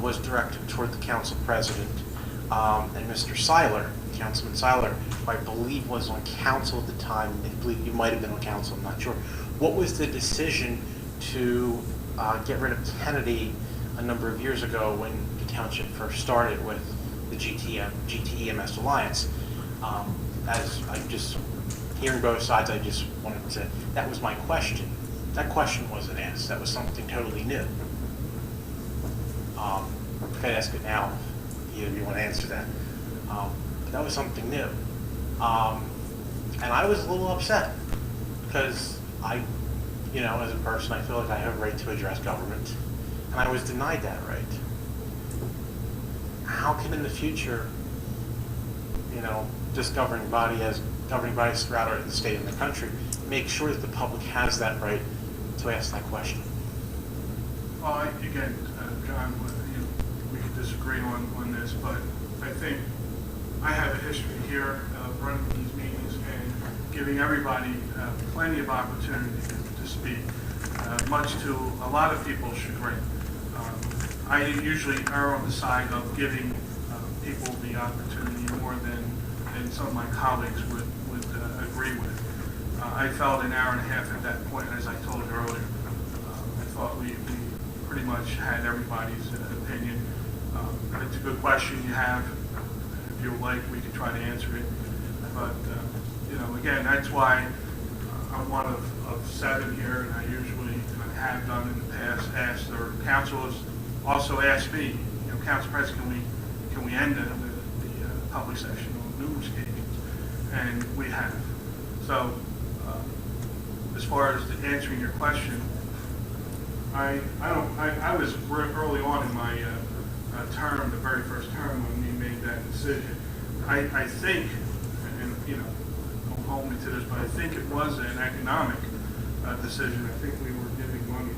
F: was directed toward the council president and Mr. Seiler, Councilman Seiler, who I believe was on council at the time. I believe you might have been on council, I'm not sure. What was the decision to get rid of Kennedy a number of years ago when the township first started with the GTEMS Alliance? As I'm just hearing both sides, I just wanted to, that was my question. That question wasn't asked. That was something totally new. If I ask it now, if either of you want to answer that. But that was something new. And I was a little upset because I, as a person, I feel like I have a right to address government, and I was denied that right. how can in the future, this governing body, as governing bodies throughout the state and the country, make sure that the public has that right to ask that question?
A: Well, again, John, we could disagree on this, but I think I have a history here of running these meetings and giving everybody plenty of opportunity to speak, much to a lot of people's chagrin. I usually err on the side of giving people the opportunity more than some of my colleagues would agree with. I felt an hour and a half at that point, as I told you earlier. I thought we pretty much had everybody's opinion. It's a good question you have. If you would like, we could try to answer it. But, again, that's why I'm one of 7 here, and I usually have done in the past, asked, or council has also asked me, Council President, can we end the public session on numerous occasions? And we have. So, as far as answering your question, I was early on in my term, the very first term when we made that decision. I think, and don't hold me to this, but I think it was an economic decision. I think we were giving money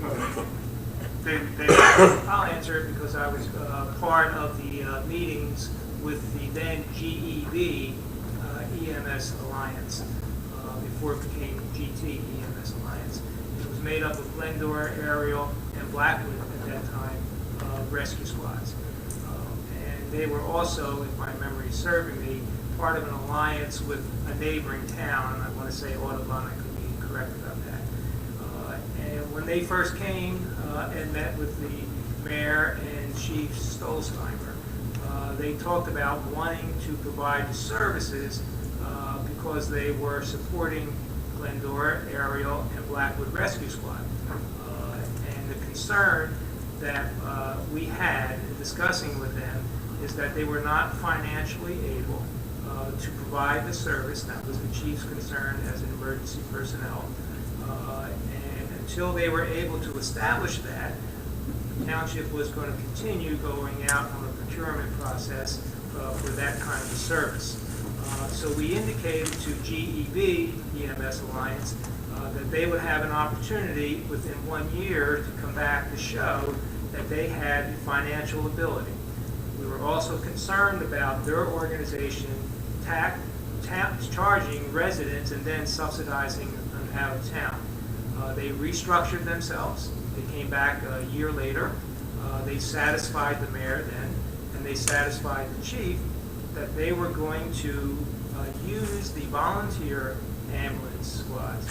A: at the time.
D: I'll answer it because I was part of the meetings with the then GEB EMS Alliance before it became GT EMS Alliance. It was made up of Glendora, Ariel, and Blackwood at that time rescue squads. And they were also, if my memory is serving me, part of an alliance with a neighboring town. I want to say Audubon, I could be correct about that. And when they first came and met with the mayor and Chief Stolzheimer, they talked about wanting to provide the services because they were supporting Glendora, Ariel, and Blackwood Rescue Squad. And the concern that we had in discussing with them is that they were not financially able to provide the service. That was the chief's concern as an emergency personnel. And until they were able to establish that, the township was going to continue going out on a procurement process for that kind of a service. So we indicated to GEB, EMS Alliance, that they would have an opportunity within 1 year to come back to show that they had the financial ability. We were also concerned about their organization charging residents and then subsidizing them out of town. They restructured themselves. They came back a year later. They satisfied the mayor then, and they satisfied the chief that they were going to use the volunteer ambulance squads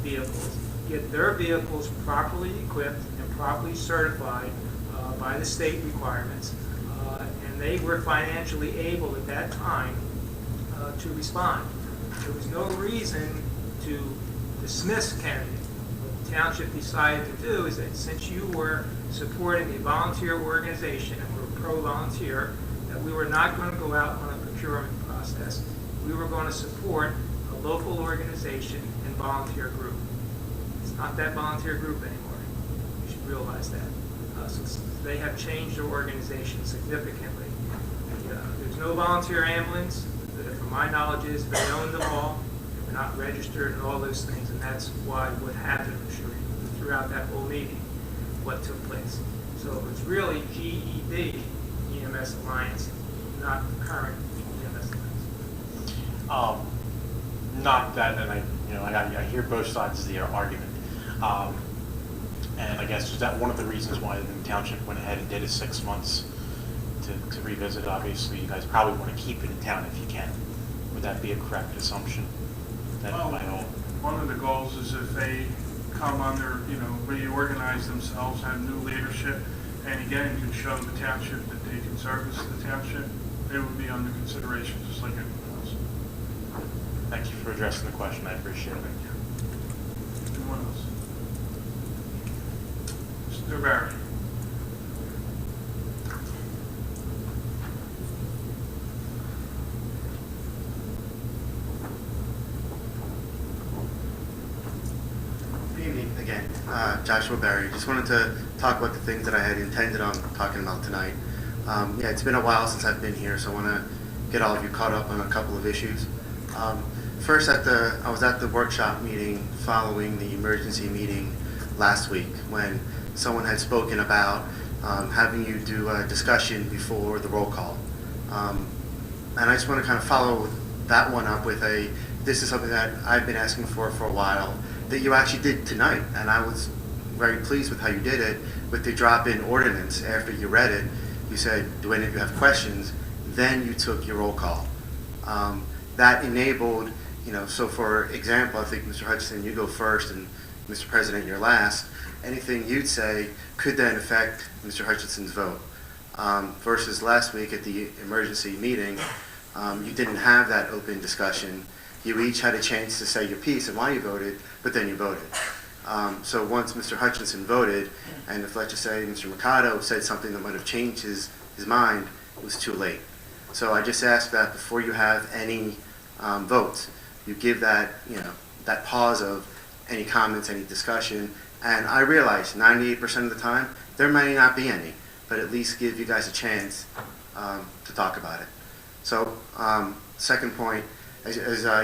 D: vehicles, get their vehicles properly equipped and properly certified by the state requirements, and they were financially able at that time to respond. There was no reason to dismiss Kennedy. What the township decided to do is that since you were supporting a volunteer organization and were pro-volunteer, that we were not going to go out on a procurement process. We were going to support a local organization and volunteer group. It's not that volunteer group anymore. You should realize that. So they have changed their organization significantly. There's no volunteer ambulance. From my knowledge is they own them all. They're not registered and all those things, and that's why what happened, I'm sure, throughout that whole meeting, what took place. So it's really GEB EMS Alliance, not the current EMS Alliance.
F: Not that, and I hear both sides of the argument. And I guess is that one of the reasons why the township went ahead and did it 6 months to revisit? Obviously, you guys probably want to keep it in town if you can. Would that be a correct assumption?
A: One of the goals is if they come under, reorganize themselves, have new leadership, and again, can show the township that they can service the township, they would be under consideration just like anyone else.
F: Thank you for addressing the question. I appreciate it.
A: Anyone else? Mr. Barry.
E: Good evening again. Joshua Barry. Just wanted to talk about the things that I had intended on talking about tonight. Yeah, it's been a while since I've been here, so I want to get all of you caught up on a couple of issues. First, I was at the workshop meeting following the emergency meeting last week when someone had spoken about having you do a discussion before the roll call. And I just want to kind of follow that one up with this is something that I've been asking for a while, that you actually did tonight. And I was very pleased with how you did it with the drop-in ordinance. After you read it, you said, do any of you have questions? Then you took your roll call. That enabled, so for example, I think Mr. Hutchinson, you go first, and Mr. President, you're last. Anything you'd say could then affect Mr. Hutchinson's vote. Versus last week at the emergency meeting, you didn't have that open discussion. You each had a chance to say your piece and why you voted, but then you voted. So once Mr. Hutchinson voted, and if, let's just say, Mr. Mercado said something that might have changed his mind, it was too late. So I just ask that before you have any votes, you give that, that pause of any comments, any discussion. And I realize 98% of the time, there may not be any, but at least give you guys a chance to talk about it. So, second point, as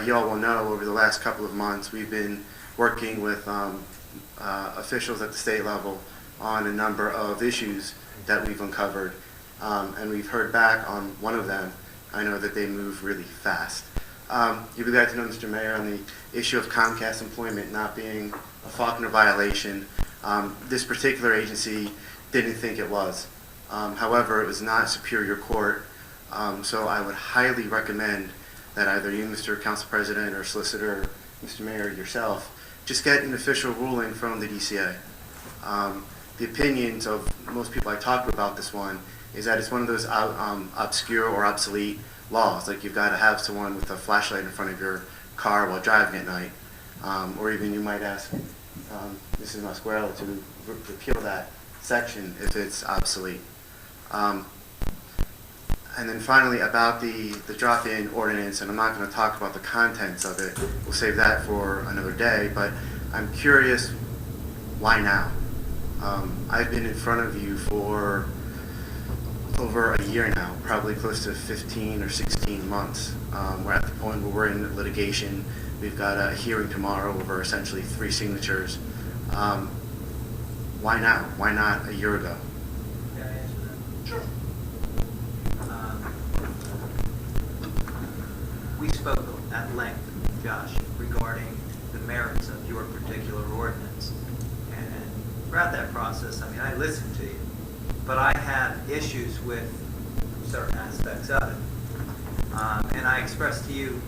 E: you all will know, over the last couple of months, we've been working with officials at the state level on a number of issues that we've uncovered, and we've heard back on one of them. I know that they move really fast. You'd be glad to know, Mr. Mayor, on the issue of Comcast employment not being a Faulkner violation. This particular agency didn't think it was. However, it was not Superior Court, so I would highly recommend that either you, Mr. Council President, or Solicitor, Mr. Mayor, yourself, just get an official ruling from the DCA. The opinions of most people I talked to about this one is that it's one of those obscure or obsolete laws, like you've got to have someone with a flashlight in front of your car while driving at night, or even you might ask Mrs. Masquerel to repeal that section if it's obsolete. And then finally, about the drop-in ordinance, and I'm not going to talk about the contents of it, we'll save that for another day, but I'm curious, why now? I've been in front of you for over a year now, probably close to 15 or 16 months. We're at the point where we're in litigation. We've got a hearing tomorrow over essentially 3 signatures. Why now? Why not a year ago?
G: Can I answer that?
H: Sure.
G: We spoke at length, Josh, regarding the merits of your particular ordinance. And throughout that process, I listened to you, but I have issues with certain aspects of it. And I expressed to you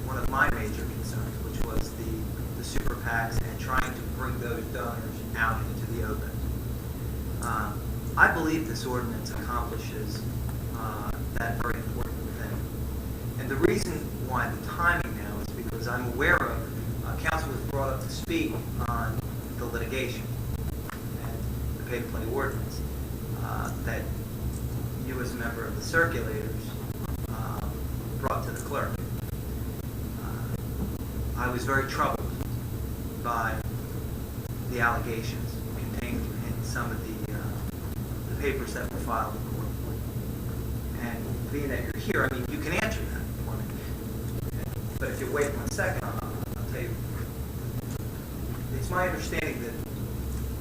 G: one of my major concerns, which was the super PACs and trying to bring those donors out into the open. I believe this ordinance accomplishes that very important thing. And the reason why the timing now is because I'm aware of, council was brought up to speed on the litigation and the pay-to-play ordinance that you as a member of the circulators brought to the clerk. I was very troubled by the allegations contained in some of the papers that were filed in court. And being that you're here, you can answer that for me. But if you wait 1 second, I'll tell you. It's my understanding that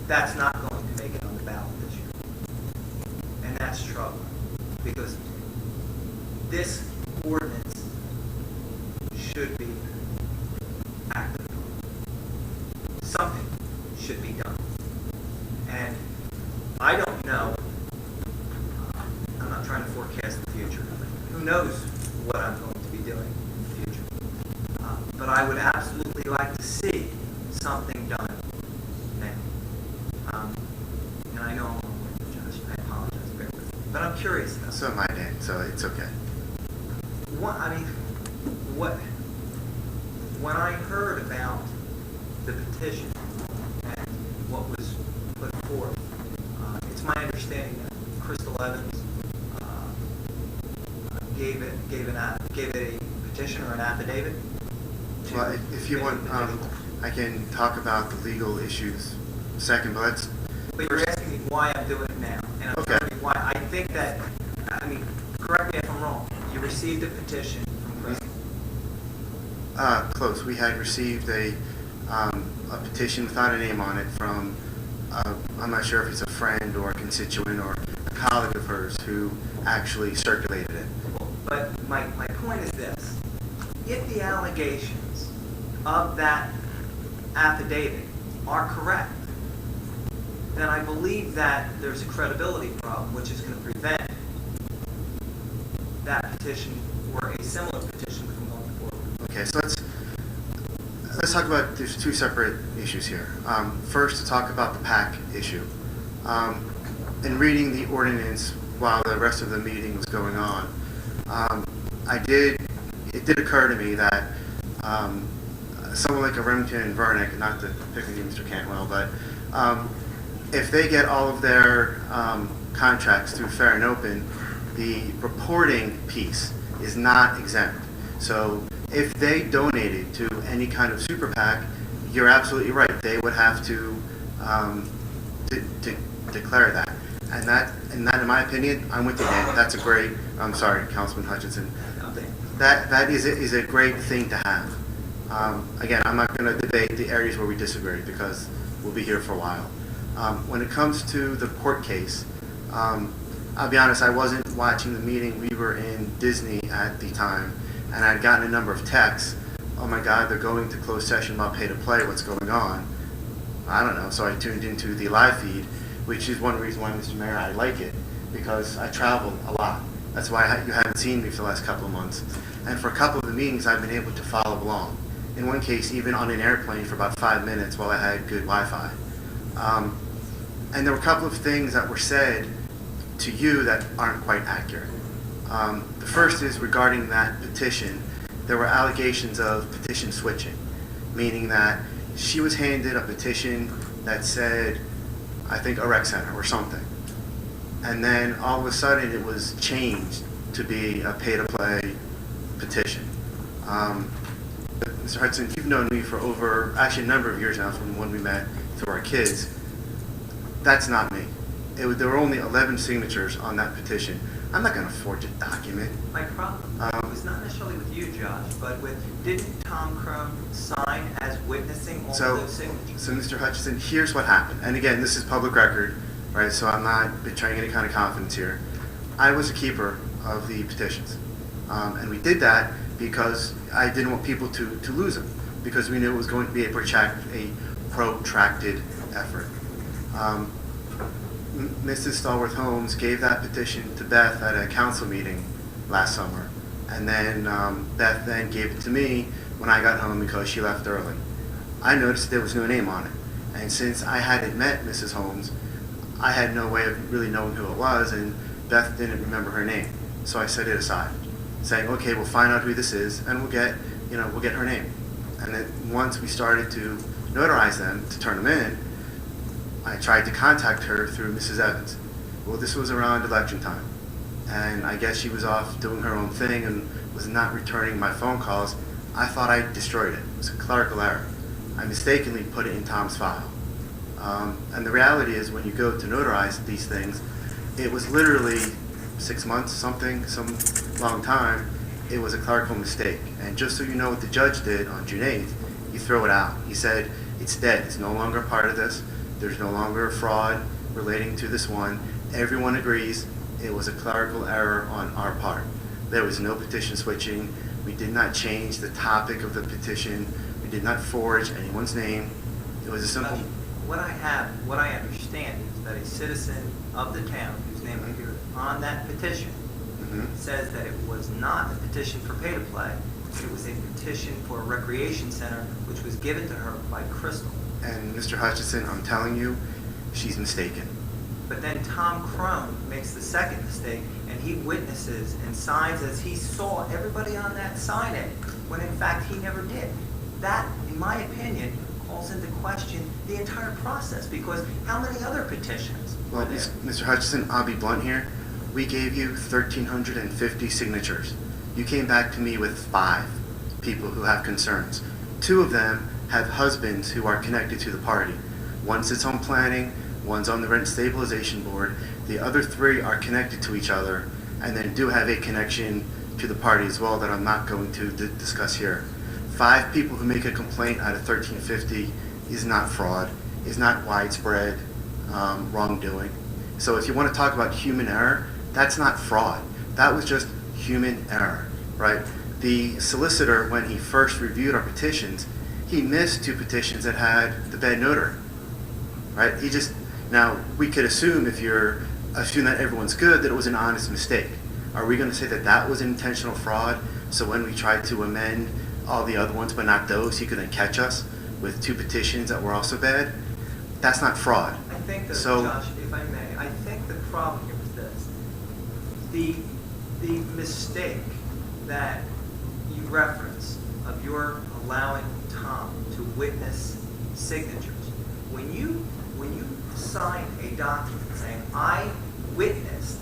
G: that's not going to make it on the ballot this year. And that's troubling, because this ordinance should be acted upon. Something should be done. And I don't know, I'm not trying to forecast the future. Who knows what I'm going to be doing in the future. But I would absolutely like to see something done now. And I know I'm on with Josh, I apologize, bear with me. But I'm curious about
E: So am I, Dan, so it's okay.
G: When I heard about the petition and what was put forth, it's my understanding that Crystal Evans gave it a petition or an affidavit.
E: Well, if you want, I can talk about the legal issues second, but let's...
G: But you're asking me why I'm doing it now, and I'm telling you why I think that I mean, correct me if I'm wrong, you received a petition from Crystal.
E: Close. We had received a petition without a name on it from, I'm not sure if it's a friend or a constituent or a colleague of hers who actually circulated it.
G: But my point is this. If the allegations of that affidavit are correct, then I believe that there's a credibility problem, which is going to prevent that petition or a similar petition from going forward.
E: Okay, so let's talk about, there's two separate issues here. First, to talk about the PAC issue. In reading the ordinance while the rest of the meeting was going on, it did occur to me that someone like a Remington and Vernick, not to pick on you, Mr. Cantwell, but if they get all of their contracts through Fair and Open, the reporting piece is not exempt. So if they donated to any kind of super PAC, you're absolutely right. They would have to declare that. And that, in my opinion, I'm with you, Dan. That's a great, I'm sorry, Councilman Hutchinson. That is a great thing to have. Again, I'm not going to debate the areas where we disagree because we'll be here for a while. When it comes to the court case, I'll be honest, I wasn't watching the meeting. We were in Disney at the time, and I'd gotten a number of texts. Oh my God, they're going to closed session about pay to play. What's going on? I don't know. So I tuned into the live feed, which is one reason why, Mr. Mayor, I like it, because I travel a lot. That's why you haven't seen me for the last couple of months. And for a couple of the meetings, I've been able to follow along. In one case, even on an airplane for about 5 minutes while I had good Wi-Fi. And there were a couple of things that were said to you that aren't quite accurate. The first is regarding that petition. There were allegations of petition switching, meaning that she was handed a petition that said, I think, a rec center or something. And then all of a sudden it was changed to be a pay-to-play petition. Mr. Hudson, you've known me for over, actually a number of years now, from when we met to our kids. That's not me. There were only 11 signatures on that petition. I'm not going to forge a document.
G: My problem was not necessarily with you, Josh, but didn't Tom Crum sign as witnessing all of those signatures?
E: So, Mr. Hutchinson, here's what happened. And again, this is public record, right? So I'm not betraying any kind of confidence here. I was a keeper of the petitions. And we did that because I didn't want people to lose them, because we knew it was going to be a protracted effort. Mrs. Stallworth Holmes gave that petition to Beth at a council meeting last summer, and then Beth then gave it to me when I got home because she left early. I noticed there was no name on it, and since I hadn't met Mrs. Holmes, I had no way of really knowing who it was, and Beth didn't remember her name. So I set it aside, saying, okay, we'll find out who this is, and we'll get her name. And then once we started to notarize them, to turn them in, I tried to contact her through Mrs. Evans. Well, this was around election time, and I guess she was off doing her own thing and was not returning my phone calls. I thought I destroyed it. It was a clerical error. I mistakenly put it in Tom's file. And the reality is, when you go to notarize these things, it was literally 6 months, some long time. It was a clerical mistake. And just so you know what the judge did on June 8th, he threw it out. He said, it's dead. It's no longer a part of this. There's no longer a fraud relating to this one. Everyone agrees it was a clerical error on our part. There was no petition switching. We did not change the topic of the petition. We did not forge anyone's name. It was a simple...
G: What I understand is that a citizen of the town whose name appeared on that petition says that it was not a petition for pay to play. It was a petition for a recreation center, which was given to her by Crystal.
E: And Mr. Hutchinson, I'm telling you, she's mistaken.
G: But then Tom Crum makes the second mistake, and he witnesses and signs as he saw everybody on that sign it, when in fact he never did. That, in my opinion, calls into question the entire process, because how many other petitions were there?
E: Mr. Hutchinson, I'll be blunt here. We gave you 1,350 signatures. You came back to me with 5 people who have concerns. 2 of them have husbands who are connected to the party. One sits on planning, one's on the rent stabilization board. The other 3 are connected to each other. and then do have a connection to the party as well that I'm not going to discuss here. 5 people who make a complaint out of 1350 is not fraud, is not widespread wrongdoing. So if you want to talk about human error, that's not fraud. That was just human error, right? The solicitor, when he first reviewed our petitions, he missed 2 petitions that had the bad notary, right? Now, we could assume assume that everyone's good, that it was an honest mistake. Are we going to say that that was intentional fraud? So when we tried to amend all the other ones, but not those, he could then catch us with 2 petitions that were also bad? That's not fraud.
G: I think that,
E: So,
G: Josh, if I may, I think the problem here is this. The mistake that you reference of your allowing Tom to witness signatures, when you sign a document saying, I witnessed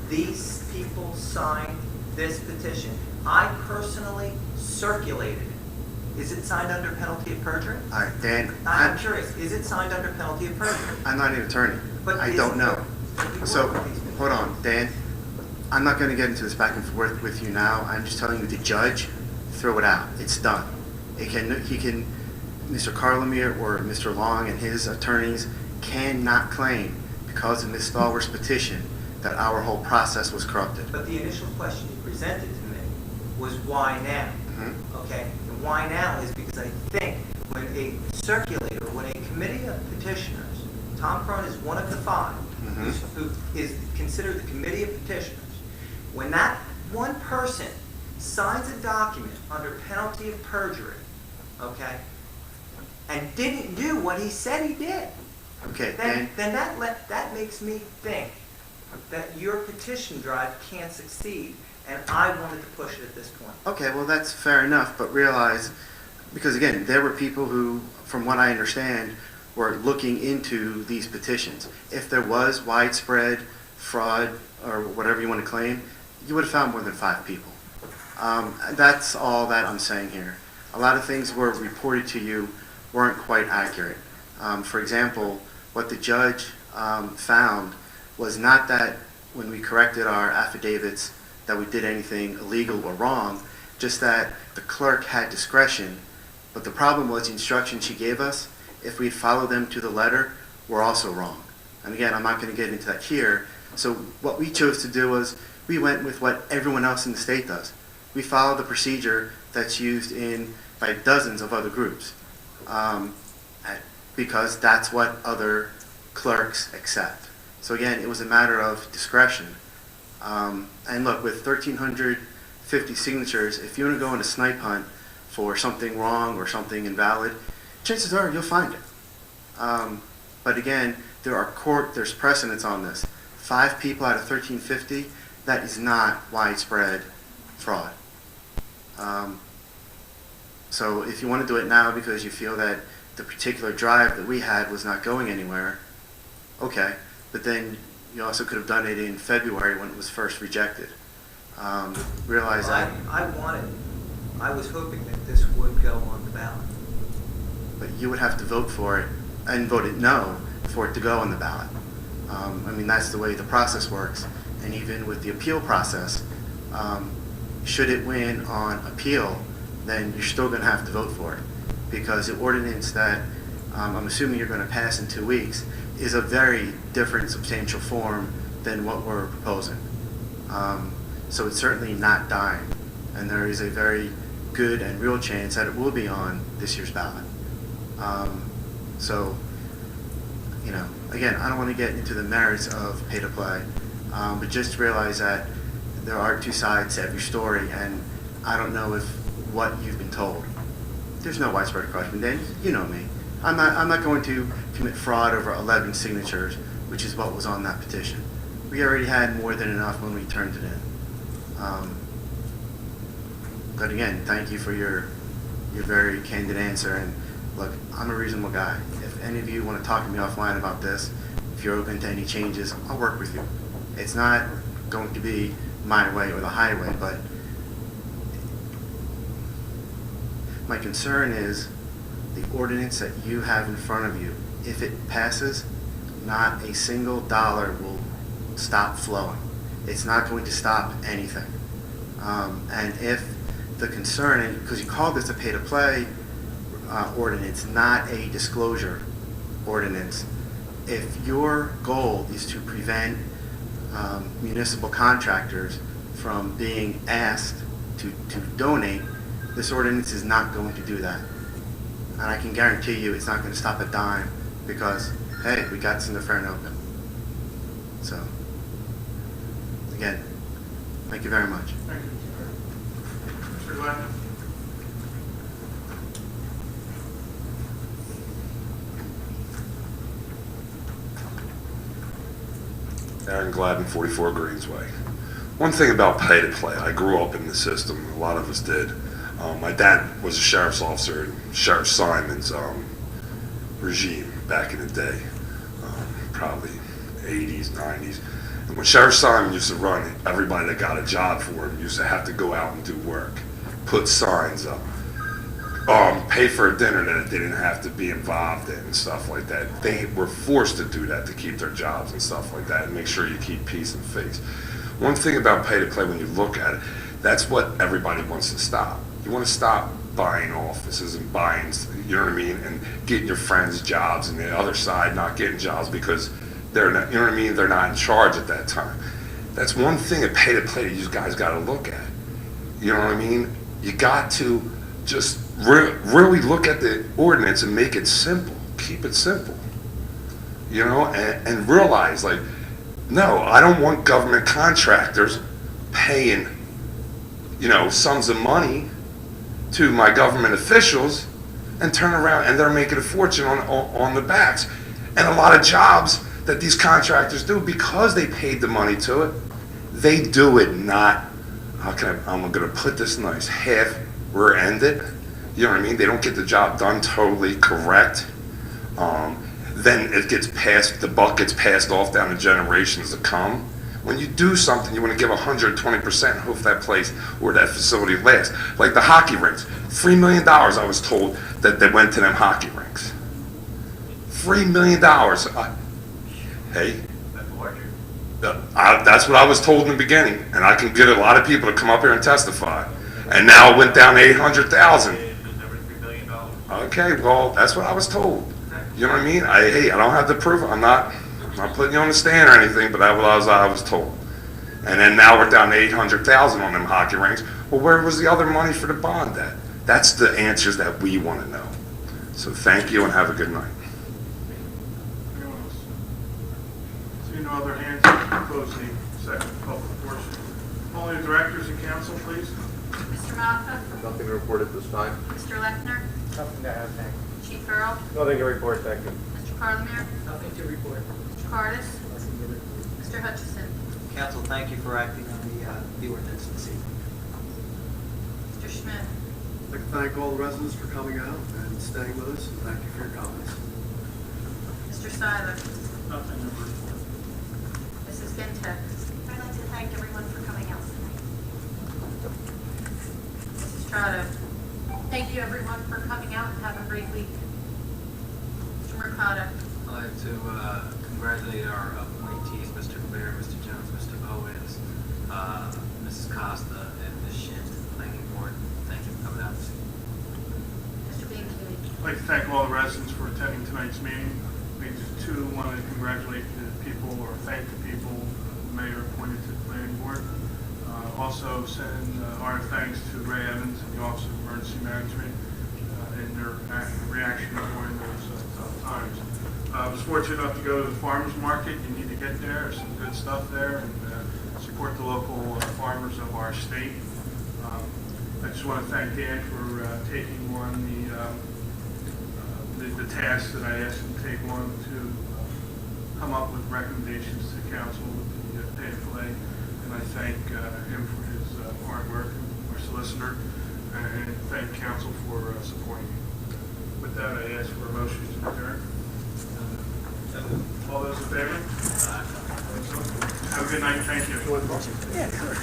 G: these people sign this petition, I personally circulated it. Is it signed under penalty of perjury?
E: all right, Dan,
G: I'm curious, is it signed under penalty of perjury?
E: I'm not an attorney.
G: But
E: I don't know.
G: You
E: So,
G: work with these people.
E: hold on, Dan. I'm not going to get into this back and forth with you now. I'm just telling you, the judge, throw it out. It's done. Mr. Carlemere or Mr. Long and his attorneys cannot claim, because of Ms. Stallworth's petition, that our whole process was corrupted.
G: But the initial question you presented to me was why now? Okay, and why now is because I think when a circulator, when a committee of petitioners, Tom Crone is one of the 5, who is considered the committee of petitioners, when that one person signs a document under penalty of perjury, okay, and didn't do what he said he did,
E: Okay,
G: then
E: Dan.
G: that makes me think that your petition drive can't succeed, and I wanted to push it at this point.
E: Okay, well, that's fair enough, but realize, because again, there were people who, from what I understand, were looking into these petitions. If there was widespread fraud or whatever you want to claim, you would have found more than 5 people. That's all that I'm saying here. A lot of things were reported to you weren't quite accurate. For example, what the judge found was not that when we corrected our affidavits that we did anything illegal or wrong, just that the clerk had discretion. But the problem was the instructions she gave us, if we followed them to the letter, were also wrong. And again, I'm not going to get into that here. So what we chose to do was we went with what everyone else in the state does. We followed the procedure that's used by dozens of other groups, because that's what other clerks accept. So again, it was a matter of discretion. And look, with 1,350 signatures, if you want to go on a snipe hunt for something wrong or something invalid, chances are you'll find it. But again, there's precedence on this. 5 people out of 1,350, that is not widespread fraud. So if you want to do it now because you feel that the particular drive that we had was not going anywhere, okay. But then you also could have done it in February when it was first rejected. Realize that.
G: I was hoping that this would go on the ballot.
E: But you would have to vote for it and vote it no for it to go on the ballot. I mean, that's the way the process works. And even with the appeal process, should it win on appeal, then you're still going to have to vote for it. Because the ordinance that I'm assuming you're going to pass in 2 weeks is a very different substantial form than what we're proposing. So it's certainly not dying. And there is a very good and real chance that it will be on this year's ballot. So, again, I don't want to get into the merits of pay to play, but just realize that there are 2 sides to every story, and I don't know if what you've been told. There's no widespread corruption. Dan, you know me. I'm not going to commit fraud over 11 signatures, which is what was on that petition. We already had more than enough when we turned it in. But again, thank you for your very candid answer. And look, I'm a reasonable guy. If any of you want to talk to me offline about this, if you're open to any changes, I'll work with you. It's not going to be my way or the highway, but my concern is the ordinance that you have in front of you. If it passes, not a single dollar will stop flowing. it's not going to stop anything. And if the concern, because you called this a pay-to-play ordinance, not a disclosure ordinance, if your goal is to prevent municipal contractors from being asked to donate, this ordinance is not going to do that. And I can guarantee you it's not going to stop a dime because, hey, we got this in the fair and open. So, again, thank you very much.
A: Thank you. Mr. Gladden?
R: Aaron Gladden, 44 Greensway. One thing about pay to play, I grew up in the system, a lot of us did. My dad was a sheriff's officer in Sheriff Simon's regime back in the day, probably 80s, 90s. And when Sheriff Simon used to run, everybody that got a job for him used to have to go out and do work, put signs up, pay for a dinner that they didn't have to be involved in and stuff like that. They were forced to do that to keep their jobs and stuff like that and make sure you keep peace and faith. One thing about pay to play, when you look at it, that's what everybody wants to stop. You want to stop buying offices and buying, you know what I mean, and getting your friends jobs and the other side not getting jobs because they're not, you know what I mean, they're not in charge at that time. That's one thing at pay to play that you guys got to look at. You know what I mean? You got to just really look at the ordinance and make it simple. Keep it simple. You know, and realize, like, no, I don't want government contractors paying, you know, sums of money to my government officials and turn around and they're making a fortune on the backs. And a lot of jobs that these contractors do, because they paid the money to it, they do it not, I'm going to put this nice, half rear-ended. You know what I mean? They don't get the job done totally correct. Then it gets passed, the buck gets passed off down to generations to come. When you do something, you want to give 120% and hope that place or that facility lasts. Like the hockey rinks, $3 million I was told that they went to them hockey rinks. $3 million. Hey, that's what I was told in the beginning, and I can get a lot of people to come up here and testify. And now it went down to 800,000. Okay, well, that's what I was told. You know what I mean? Hey, I don't have the proof. I'm not putting you on the stand or anything, but that was I was told. And then now we're down to 800,000 on them hockey rinks. Well, where was the other money for the bond at? That's the answers that we want to know. So thank you and have a good night.
A: Anyone else? Seeing no other hands, we'll close the second public portion. Only the directors and council, please.
C: Mr. Malka?
S: Nothing to report at this time.
C: Mr. Lechner?
D: Nothing to add, thank you.
C: Chief Earl?
S: Nothing to report, thank you.
C: Mr. Carlemere?
D: Nothing to report.
C: Mr. Cardis? Mr. Hutchison?
G: Council, thank you for acting on the ordinance this evening.
C: Mr. Schmidt?
J: I'd like to thank all the residents for coming out and staying with us, and thank you for your comments.
C: Mr. Seiler?
H: Nothing to report.
C: Mrs. Gintek?
P: I'd like to thank everyone for coming out tonight.
C: Mrs. Trotta?
T: Thank you, everyone, for coming out and have a great week.
C: Mr. Mercado?
U: I'd like to congratulate our appointees, Mr. Bear, Mr. Jones, Mr. Owens, Mrs. Costa, and Ms. Shin, planning board. Thank you for coming out.
C: Mr. Bianchini?
A: I'd like to thank all the residents for attending tonight's meeting. We too want to congratulate the people, or thank the people the mayor appointed to the planning board. Also send our thanks to Ray Evans and the Office of Emergency Management in their reaction during those tough times. I was fortunate enough to go to the farmers market. You need to get there. There's some good stuff there, and support the local farmers of our state. I just want to thank Dan for taking on the task that I asked him to take on to come up with recommendations to council with the pay-to-play. And I thank him for his hard work, our solicitor, and thank council for supporting me. With that, I ask for a motion to adjourn. All those in favor? Have a good night. Thank you.
K: Yeah, sure.